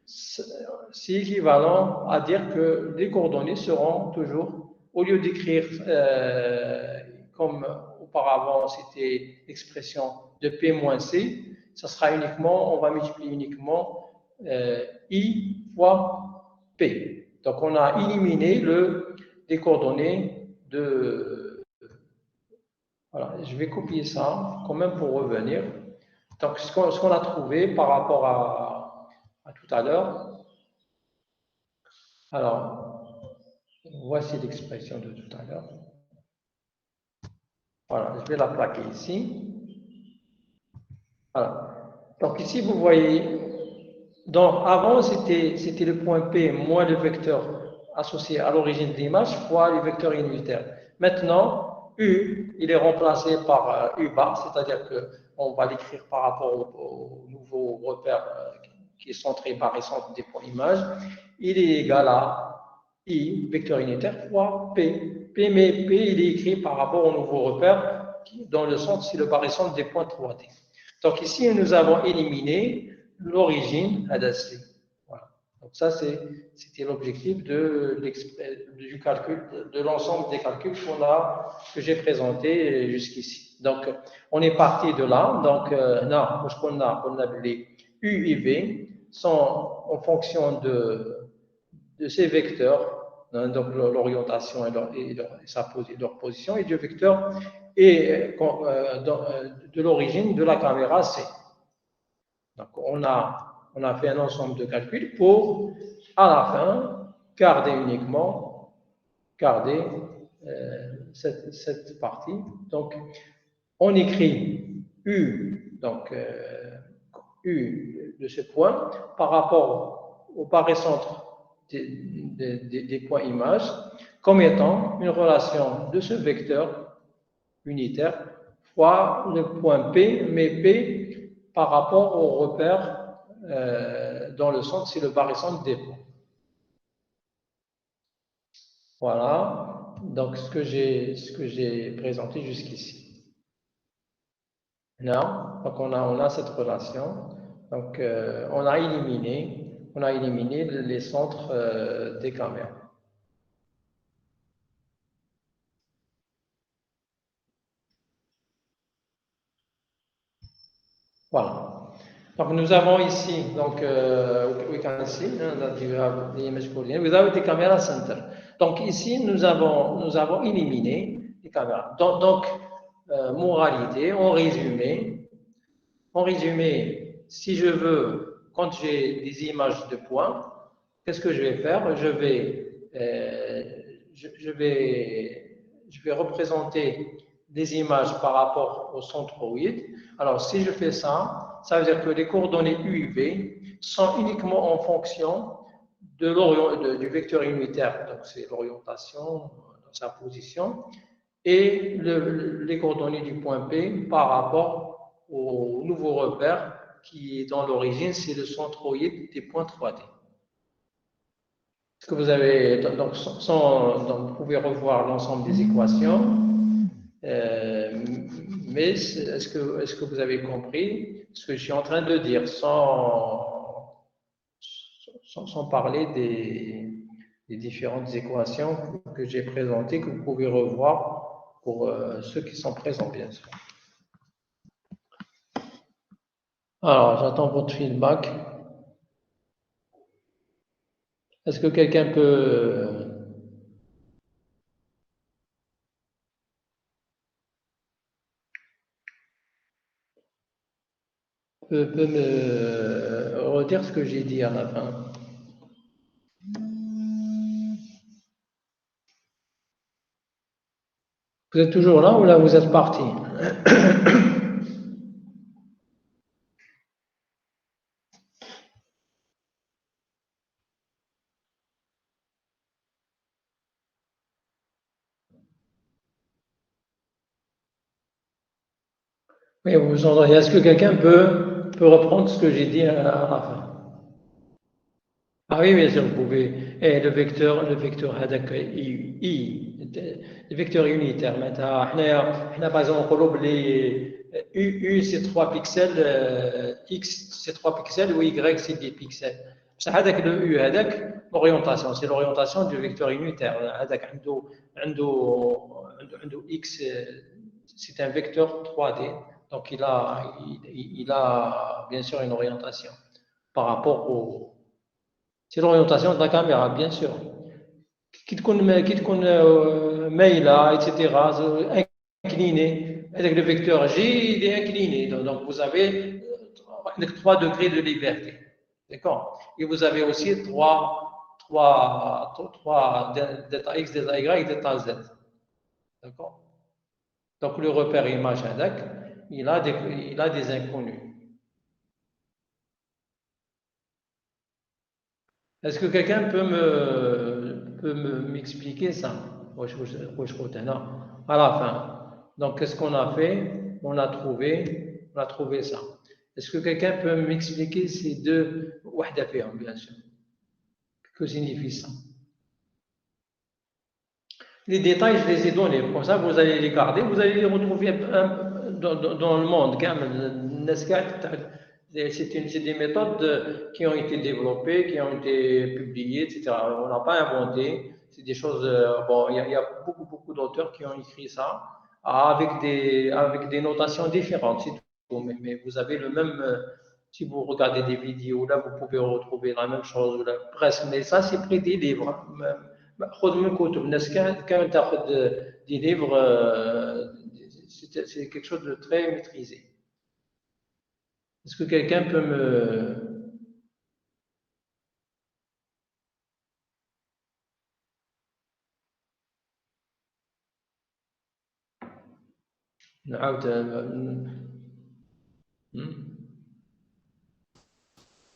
c'est équivalent à dire que les coordonnées seront toujours, au lieu d'écrire comme auparavant, c'était l'expression de P moins C, ça sera uniquement, on va multiplier uniquement I fois P. Donc on a éliminé les coordonnées de. Voilà, je vais copier ça quand même pour revenir. Donc ce qu'on a trouvé par rapport à tout à l'heure. Alors, voici l'expression de tout à l'heure. Voilà, je vais la plaquer ici. Voilà. Donc ici, vous voyez, donc avant, c'était le point P moins le vecteur associé à l'origine de l'image fois le vecteur unitaire. Maintenant, U, il est remplacé par U bar, c'est-à-dire qu'on va l'écrire par rapport au nouveau repère qui est centré par et centre des points images. Il est égal à I, vecteur unitaire, fois P. Mais P, il est écrit par rapport au nouveau repère dans le centre, c'est le barycentre des points 3D. Donc ici, nous avons éliminé l'origine ADAC. Voilà. Donc ça, c'était l'objectif du calcul, de l'ensemble des calculs que j'ai présenté jusqu'ici. Donc, on est parti de là. Donc, là, ce qu'on a appelé U et V sont en fonction de ces vecteurs, hein, donc l'orientation et leur position, et du vecteur et de l'origine de la caméra C. Donc, on a fait un ensemble de calculs pour, à la fin, garder cette partie. Donc, on écrit U, donc U de ce point par rapport au barycentre des points images comme étant une relation de ce vecteur unitaire fois le point P, mais P par rapport au repère dans le centre, c'est le barycentre des points. Voilà, donc ce que j'ai présenté jusqu'ici. Là, donc on a cette relation. Donc on a éliminé on a éliminé les centres des caméras. Voilà. Donc nous avons ici, donc we can see that you have the image coordinate without the camera center. Donc ici nous avons éliminé les caméras. Donc moralité, en résumé, si je veux, quand j'ai des images de points, qu'est-ce que je vais faire? Je vais représenter des images par rapport au centroïde. Alors, si je fais ça, ça veut dire que les coordonnées U et V sont uniquement en fonction du vecteur unitaire, donc c'est l'orientation, sa position, et les coordonnées du point P par rapport au nouveau repère qui, dans l'origine, c'est le centroïde des points 3D. Est-ce que vous avez, donc, vous pouvez revoir l'ensemble des équations, mais est-ce que vous avez compris ce que je suis en train de dire sans parler des différentes équations que j'ai présentées, que vous pouvez revoir pour ceux qui sont présents, bien sûr. Alors, j'attends votre feedback. Est-ce que quelqu'un peut me redire ce que j'ai dit à la fin? Vous êtes toujours là ou là vous êtes parti? Oui, vous entendez. Est-ce que quelqu'un peut reprendre ce que j'ai dit à la fin? Ah oui, bien sûr, vous pouvez. Et le vecteur هذاك le vecteur unitaire. Maintenant, par exemple, on les U c'est 3 pixels, X c'est 3 pixels ou Y c'est 10 pixels. بصح هذاك le U هذاك l'orientation, c'est l'orientation du vecteur unitaire. هذاك عنده X, c'est un vecteur 3D. Donc il a bien sûr une orientation par rapport au. C'est l'orientation de la caméra, bien sûr. Qui تكون مايلة, etc. incliné. Avec le vecteur G, il est incliné. Donc vous avez 3 degrés de liberté. D'accord? Et vous avez aussi 3 delta X, delta Y, delta Z. D'accord? Donc le repère image index, il a des inconnus. Est-ce que quelqu'un peut m'expliquer ça? À la fin. Donc, qu'est-ce qu'on a fait? On a trouvé ça. Est-ce que quelqu'un peut m'expliquer ces deux وحدة فيهم, bien sûr. Que signifie ça? Les détails, je les ai donnés. Comme ça, vous allez les garder. Vous allez les retrouver dans le monde. C'est des méthodes qui ont été développées, qui ont été publiées, etc. On n'a pas inventé. C'est des choses. Bon, il y a beaucoup d'auteurs qui ont écrit ça avec des notations différentes. C'est tout. Mais vous avez le même. Si vous regardez des vidéos, là, vous pouvez retrouver la même chose, là, presque. Mais ça, c'est près des livres. خذ من كتب الناس كامل تاخذ des livres, c'est quelque chose de très maîtrisé. Est-ce que quelqu'un peut me.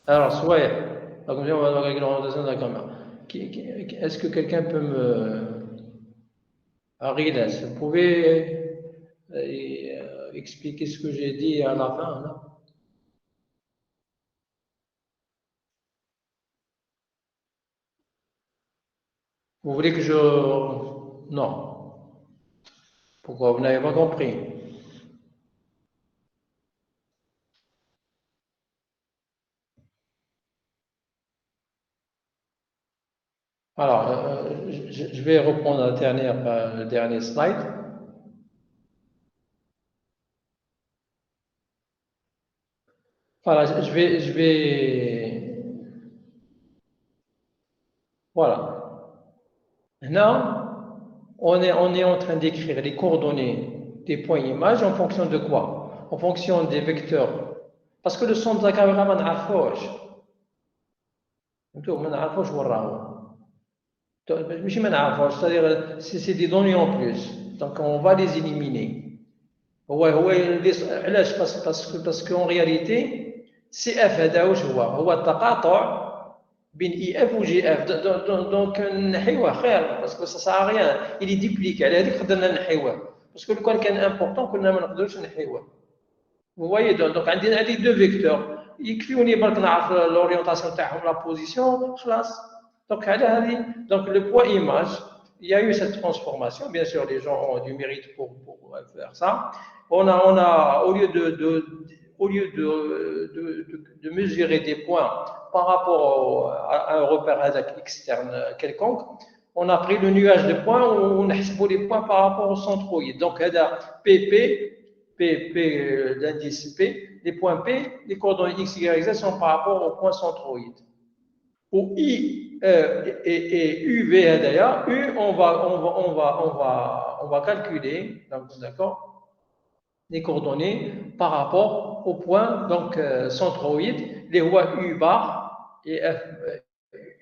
Alors, soit, est-ce que quelqu'un peut me. Ariles, vous pouvez expliquer ce que j'ai dit à la fin, là? Vous voulez que je. Non. Pourquoi? Vous n'avez pas compris. Alors, je vais reprendre le dernier slide. Voilà, voilà. Maintenant, on est en train d'écrire les coordonnées des points images en fonction de quoi? En fonction des vecteurs. Parce que le centre de la caméra, ما نعرفوش. ما نعرفوش وين راهو. ماشي ما نعرفوش، c'est-à-dire c'est des données en plus. Donc on va les éliminer. هو علاش؟ parce qu'en réalité سي اف هذا واش هو التقاطع بين اي اف وجي اف. دونك نحيوه خير باسكو سا سا ريان الي ديبليك. على هذيك قدرنا نحيوه باسكو لو كان امبورطون كنا ما نقدروش نحيوه. Vous voyez, donc عندنا هذه deux vecteurs يكفيوني برك نعرف l'orientation تاعهم la position خلاص. Donc على هذه donc le poids image, il y a eu cette transformation. Bien sûr, les gens ont du mérite pour faire ça. Au lieu de mesurer des points par rapport à un repère externe quelconque, on a pris le nuage de points où on a les points par rapport au centroïde. Donc, PP, l'indice P, les points P, les coordonnées X, Y, Z sont par rapport aux points centroïdes. Pour I et UV d'ailleurs, U, on va calculer, d'accord, les coordonnées par rapport aux points donc centroïdes, les rois U bar et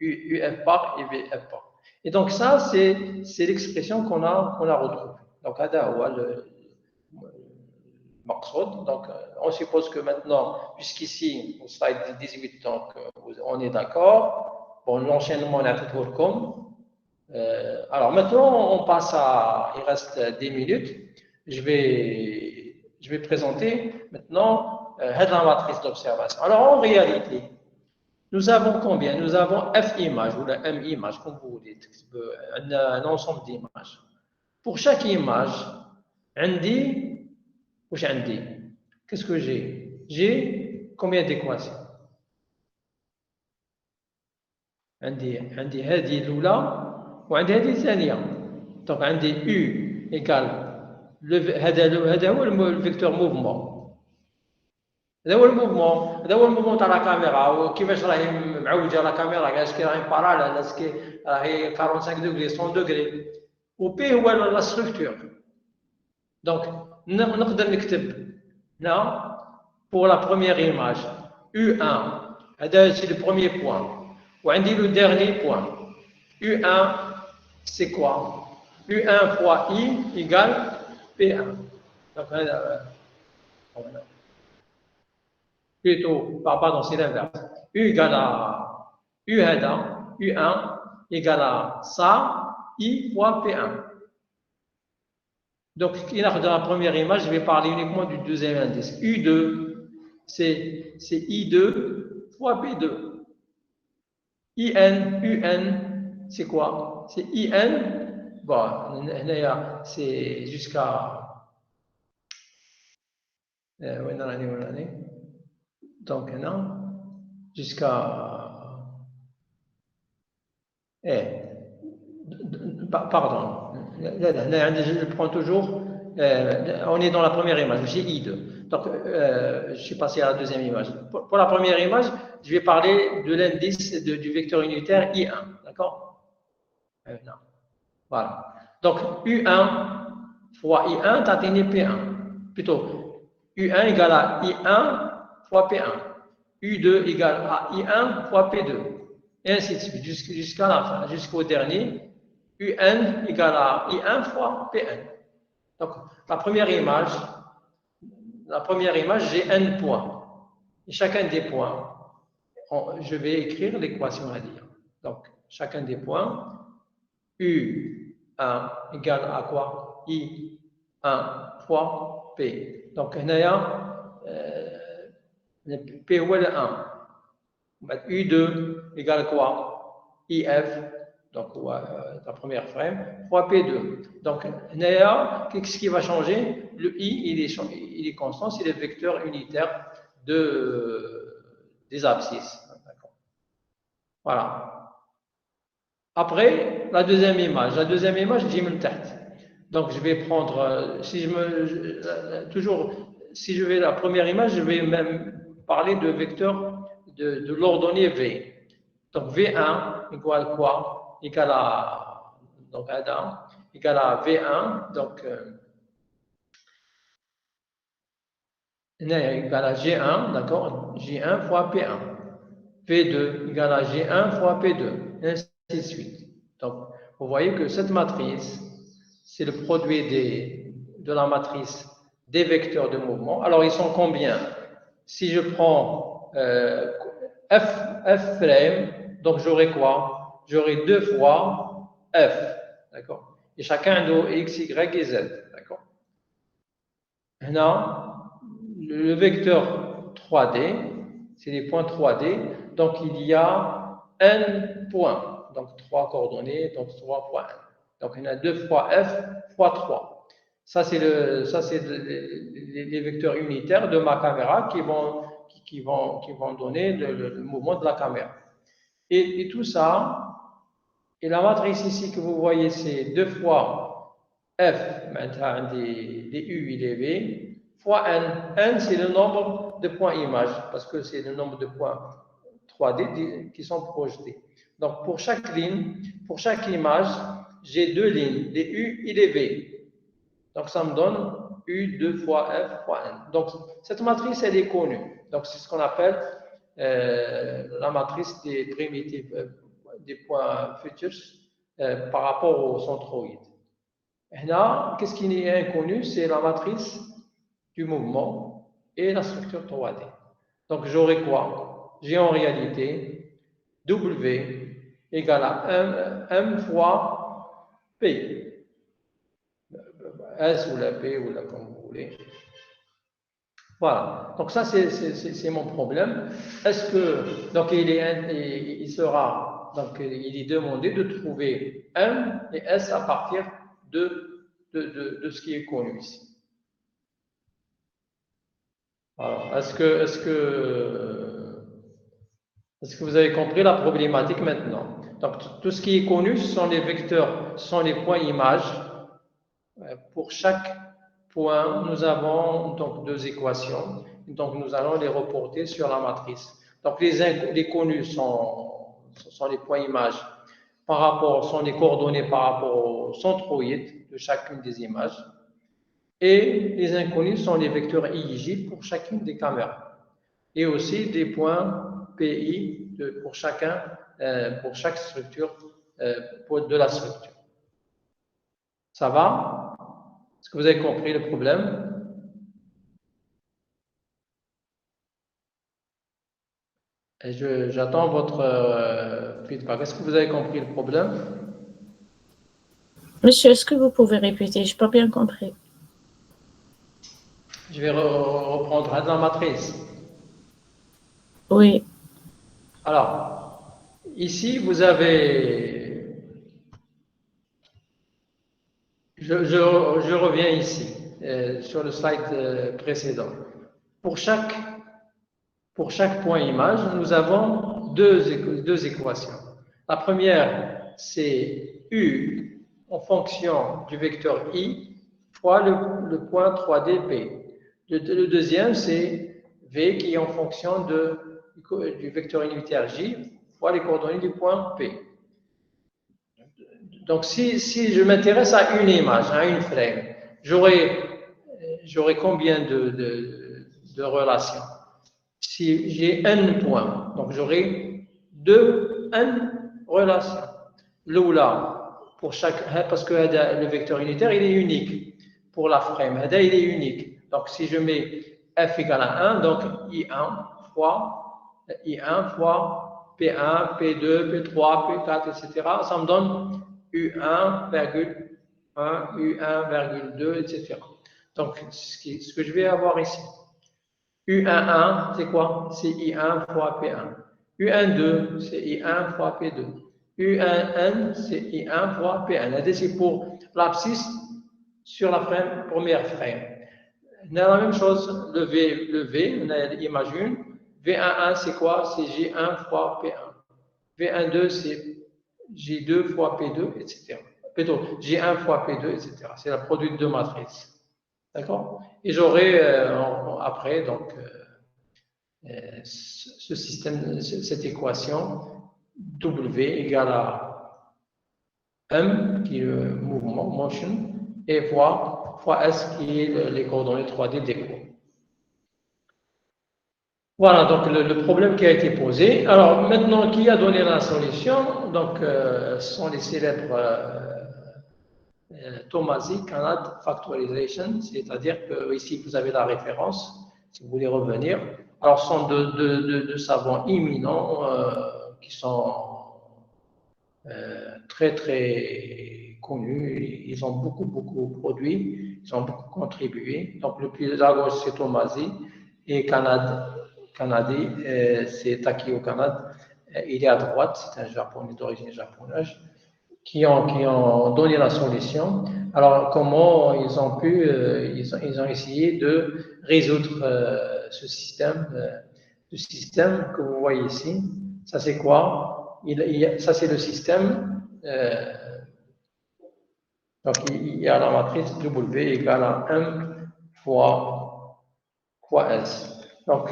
UF bar et VF bar. Et donc ça, c'est l'expression qu'on a retrouvée. Donc, le مقصود. Donc, on suppose que maintenant, puisqu'ici, au slide 18, donc, on est d'accord. Bon, l'enchaînement, on a tout comme. Alors, maintenant, on passe à. Il reste 10 minutes. Je vais présenter maintenant la matrice d'observation. Alors, en réalité, nous avons combien? Nous avons F images ou la M image, comme vous voulez, un ensemble d'images. Pour chaque image, qu'est-ce que j'ai? J'ai combien d'équations? عندي هذه الأولى وعندي هذه الثانية. Donc عندي U égale هذا هو الفيكتور موفمون. هذا هو الموفمون تاع لا كاميرا. وكيفاش راهي معوجه لا كاميرا؟ اسكي راهي باراليل، اسكي راهي 45 دوغري 100 دوغري. و بي هو لا ستركتور. دونك نقدر نكتب هنا pour la première image U1. C'est le premier point. وعندي le dernier point. U1, c'est quoi? U1 fois I égale P1. Donc, plutôt, pardon, c'est l'inverse. U égale à U1 égale à ça, I fois P1. Donc, dans la première image, je vais parler uniquement du deuxième indice. U2, c'est I2 fois P2. UN, c'est quoi? C'est IN. Bon, c'est jusqu'à. Donc, non, jusqu'à. Pardon. Je prends toujours. On est dans la première image, j'ai I2. Donc, je suis passé à la deuxième image. Pour la première image, je vais parler de l'indice du vecteur unitaire I1. D'accord? Voilà. Donc, U1 fois I1, tu as P1. Plutôt, U1 égale à I1 fois P1. U2 égale à I1 fois P2. Et ainsi de suite, jusqu'à la fin, jusqu'au dernier. UN égale à I1 fois Pn. Donc, la première image, j'ai n points. Et chacun des points, je vais écrire l'équation à dire. Donc, chacun des points, U1 égale à quoi? I1 fois P. Donc, P ou L1. U2 égale à quoi? IF. Donc, la première frame, fois P2. Donc, qu'est-ce qui va changer? Le I, il est constant, c'est le vecteur unitaire des abscisses. Voilà. Après, la deuxième image. La deuxième image, j'ai une tête. Donc, je vais prendre, toujours, si je vais la première image, je vais même parler de vecteur de l'ordonnée V. Donc, V1 égale quoi? Égale à, donc, Adam, égale à V1, donc, égale à G1, d'accord? J1 fois P1. P2 égale à G1 fois P2, et ainsi de suite. Donc, vous voyez que cette matrice, c'est le produit de la matrice des vecteurs de mouvement. Alors, ils sont combien? Si je prends F frame, donc j'aurai quoi? J'aurai 2 fois F, d'accord? Et chacun de X, Y et Z, d'accord? Maintenant, le vecteur 3D, c'est des points 3D, donc il y a n points, donc 3 coordonnées, donc 3 fois n. Donc il y en a 2 fois f fois 3. Ça, c'est les vecteurs unitaires de ma caméra qui vont donner le mouvement de la caméra. Et tout ça, et la matrice ici que vous voyez, c'est 2 fois f, maintenant des u et des v, fois n. N, c'est le nombre de points images, parce que c'est le nombre de points 3D qui sont projetés. Donc, pour chaque ligne, pour chaque image, j'ai 2 lignes, des u et des v. Donc, ça me donne u 2 fois f fois n. Donc, cette matrice, elle est connue. Donc, c'est ce qu'on appelle la matrice des primitives, des points futurs par rapport au centroïde. Et là, qu'est-ce qui est inconnu? C'est la matrice du mouvement et la structure 3D. Donc, j'aurai quoi? J'ai en réalité W égale à M fois P. S ou la P ou la comme vous voulez. Voilà. Donc, ça, c'est mon problème. Est-ce que. Donc, il sera. Donc, il est demandé de trouver M et S à partir de ce qui est connu ici. Alors, est-ce que vous avez compris la problématique maintenant? Donc, tout ce qui est connu, ce sont les vecteurs, ce sont les points images. Pour chaque point, nous avons donc 2 équations. Donc, nous allons les reporter sur la matrice. Donc, les connus sont les points images sont les coordonnées par rapport au centroïde de chacune des images. Et les inconnus sont les vecteurs I et J pour chacune des caméras. Et aussi des points PI pour chaque structure de la structure. Ça va? Est-ce que vous avez compris le problème? Et j'attends votre feedback. Est-ce que vous avez compris le problème?
Monsieur, est-ce que vous pouvez répéter? Je n'ai pas bien compris.
Je vais reprendre la matrice.
Oui.
Alors, ici, vous avez... Je reviens ici, sur le slide précédent. Pour chaque point image, nous avons deux équations. La première, c'est U en fonction du vecteur I fois le point 3DP. Le deuxième, c'est V qui est en fonction du vecteur unitaire J fois les coordonnées du point P. Donc, si je m'intéresse à une image, à une frame, j'aurai combien de relations? Si j'ai n points, donc j'aurai 2n relations. Là, parce que le vecteur unitaire, il est unique pour la frame. Il est unique. Donc, si je mets f égale à 1, donc I1 fois P1, P2, P3, P4, etc., ça me donne U1,1, U1,2, etc. Donc, ce que je vais avoir ici, U11, c'est quoi? C'est I1 fois P1. U12, c'est I1 fois P2. U1N, c'est I1 fois P1. C'est pour l'abscisse sur la première frame. On a la même chose, le V, on a l'image 1. V11, c'est quoi? C'est J1 fois P1. V12, c'est J2 fois P2, etc. Plutôt, J1 fois P2, etc. C'est la produit de deux matrices. D'accord? Et j'aurai après, donc, ce système, cette équation W égale à M, qui est le mouvement, motion, et fois S, qui est les coordonnées 3D des cours. Voilà, donc le problème qui a été posé. Alors, maintenant, qui a donné la solution? Donc, ce sont les célèbres Tomasi, Canad Factorization, c'est-à-dire que ici, vous avez la référence, si vous voulez revenir. Alors, ce sont deux savants imminents qui sont très, très connus. Ils ont beaucoup produit, ils ont beaucoup contribué. Donc, le plus à gauche, c'est Tomasi, et Kanadi, c'est Takio Kanad. Il est à droite, c'est un japonais d'origine japonaise, qui ont donné la solution. Alors, comment ils ont pu, ils ont essayé de résoudre ce système que vous voyez ici. Ça, c'est quoi? Ça, c'est le système. Donc, il y a la matrice W égale à M fois S. Donc,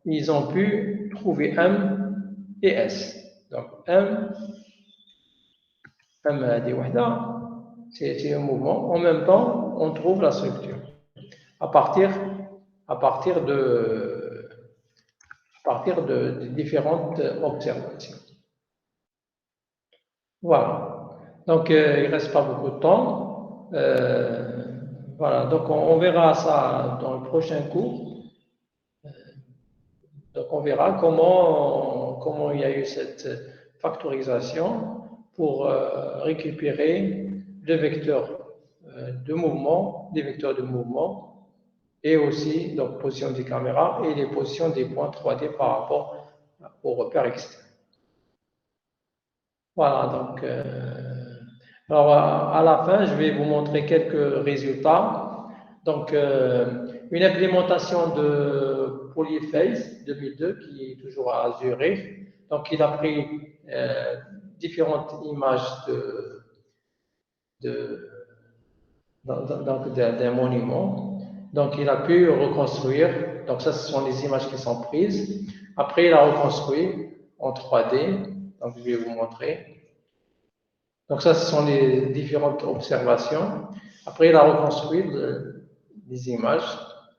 ils ont pu trouver M et S. Donc, M des wahda, c'est un mouvement. En même temps, on trouve la structure à partir de différentes observations. Voilà. Donc, il ne reste pas beaucoup de temps. Voilà. Donc, on verra ça dans le prochain cours. Donc, on verra comment il y a eu cette factorisation pour récupérer deux vecteurs de mouvement, des vecteurs de mouvement, et aussi donc position des caméras et les positions des points 3D par rapport au repère externe. Voilà, donc alors à la fin, je vais vous montrer quelques résultats. Donc, une implémentation de Polyphase 2002 qui est toujours à Zurich. Donc, il a pris différentes images d'un monument. Donc, il a pu reconstruire. Donc, ça, ce sont les images qui sont prises. Après, il a reconstruit en 3D. Donc, je vais vous montrer. Donc, ça, ce sont les différentes observations. Après, il a reconstruit les images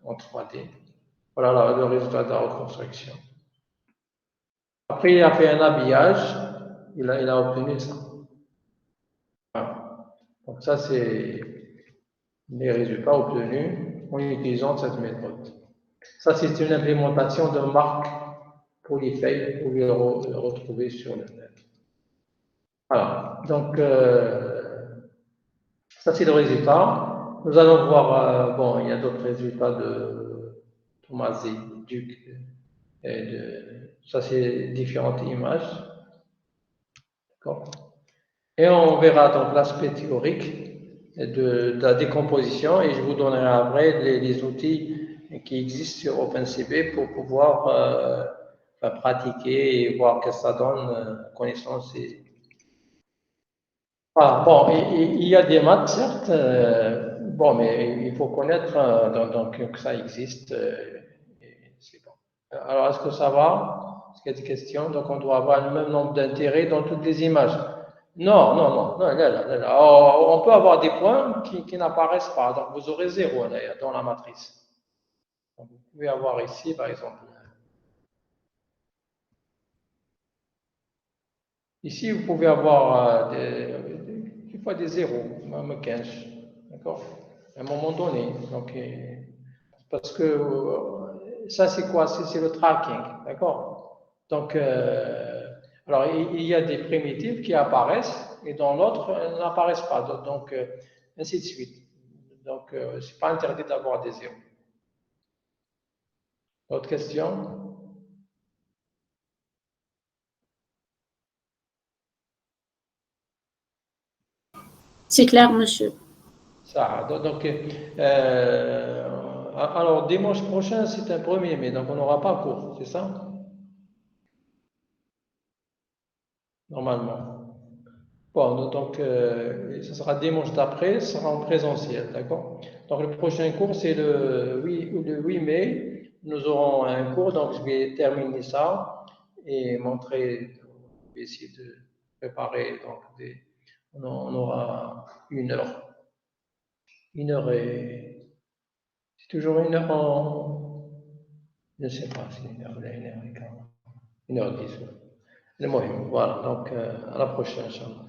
en 3D. Voilà le résultat de la reconstruction. Après, il a fait un habillage. Il a obtenu ça. Voilà. Donc, ça, c'est les résultats obtenus en utilisant cette méthode. Ça, c'est une implémentation de marque Polyphase. Vous pouvez le retrouver sur le net. Voilà. Donc, ça, c'est le résultat. Nous allons voir, bon, il y a d'autres résultats de Tomasi, Duc, ça, c'est différentes images. D'accord. Et on verra donc l'aspect théorique de la décomposition et je vous donnerai après les outils qui existent sur OpenCV pour pouvoir pratiquer et voir que ça donne connaissance. Voilà, bon, il y a des maths, certes, bon, mais il faut connaître donc, que ça existe. C'est bon. Alors, est-ce que ça va? Est-ce qu'il y a des questions? Donc, on doit avoir le même nombre d'intérêts dans toutes les images. Non, là. On peut avoir des points qui n'apparaissent pas. Donc, vous aurez 0 dans la matrice. Donc, vous pouvez avoir ici, par exemple. Ici, vous pouvez avoir des fois des zéros, même 15. D'accord? À un moment donné. Donc, parce que ça, c'est quoi? C'est le tracking. D'accord? Donc, alors, il y a des primitives qui apparaissent et dans l'autre, elles n'apparaissent pas. Donc, ainsi de suite. Donc, ce n'est pas interdit d'avoir des zéros. Autre question?
C'est clair, monsieur.
Ça, donc, alors, dimanche prochain, c'est un 1er mai, donc on n'aura pas cours, c'est ça? Normalement. Bon, donc, ce sera dimanche d'après, ce sera en présentiel, d'accord? Donc, le prochain cours, c'est le 8 mai. Nous aurons un cours, donc je vais terminer ça et montrer, je vais essayer de préparer, donc, on aura 1 heure. 1 heure c'est toujours 1 heure je ne sais pas si 1 heure, 1 heure et 40, 1h10. Le moyen, voilà, donc à la prochaine, Inch'Allah.